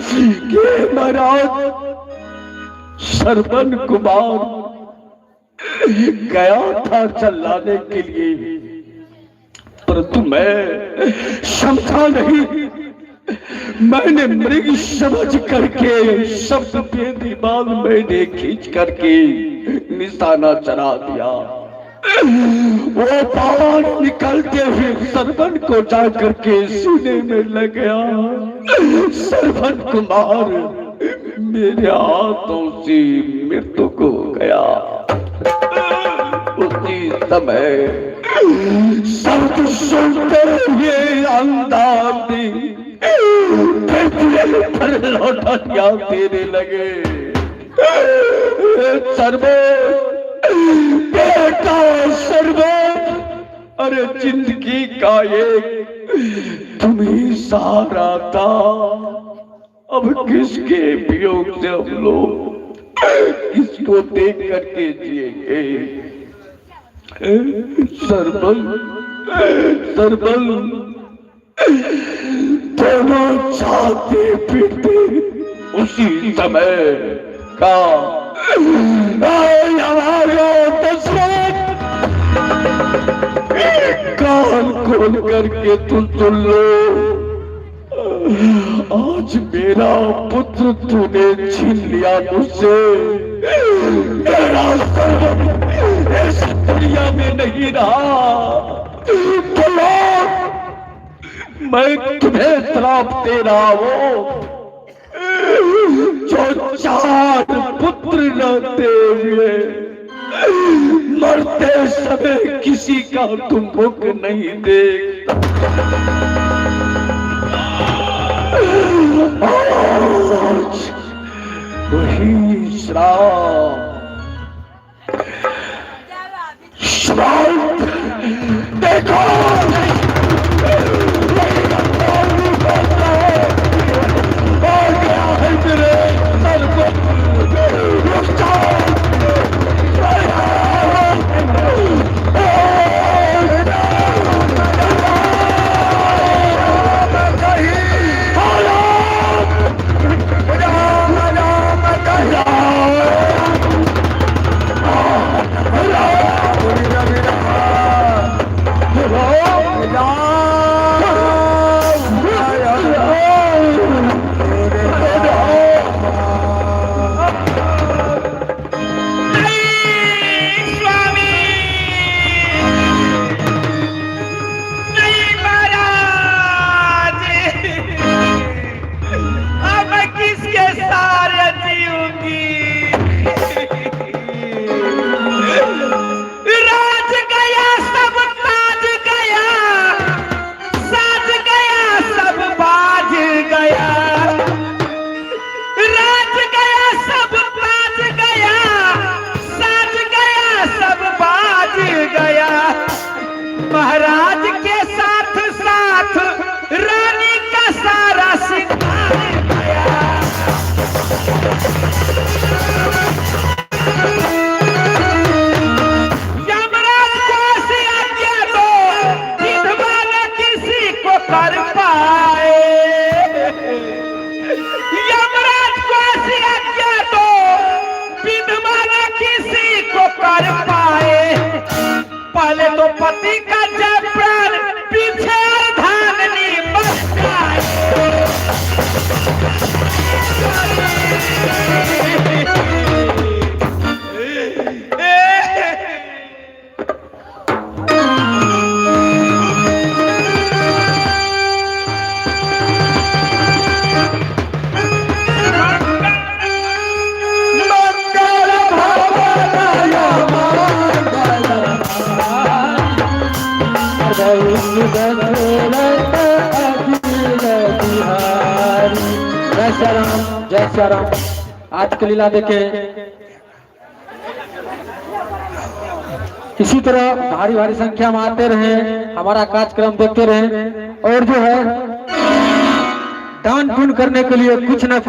Speaker 5: कि महाराज श्रवण कुमार गया था चलाने के लिए, परंतु मैं समझा नहीं। मैंने मृग समझ करके शब्द पे दीवार मैंने खींच करके निशाना चढ़ा दिया। वो बाण निकलते हुए श्रवण को जा करके सीने में लग गया। श्रवण कुमार मेरे हाथों से मृत्यु को गया। उसी समय शब्द सुनते हुए अंधाधुंधी पर लौटनियां देने लगे। श्रवण बेटा श्रवण, अरे जिंदगी का एक तुम ही सहारा था, अब किसके वियोग से हम लोग किसको देख करके जिएंगे? श्रवण श्रवण दोनों चाहते पीटते उसी समय का कान खोल करके तुम सुन लो। आज मेरा पुत्र तूने छीन लिया मुझसे। मेरा श्रवण इस दुनिया में नहीं रहा। बोलो, मैं तुम्हें श्राप दे रहा हूँ। जो 4 पुत्र रहते हुए मरते समय किसी का तुम मुख नहीं देख, आज वही श्राप देखो।
Speaker 1: महाराज के साथ साथ रानी का सारा सिंगार गया। यमराज को ऐसी आज्ञा दो, विधवा न किसी को कर पाए। यमराज को ऐसी आज्ञा दो, विधवा न किसी को कर पाए। पहले तो पति का जब प्राण, पीछे धाननी बच जाए।
Speaker 5: जय श्री राम, जय श्री राम। आज की लीला देखे इसी तरह भारी भारी संख्या में आते रहे, हमारा कार्यक्रम देखते रहे और जो है दान पुण्य करने के लिए कुछ न कुछ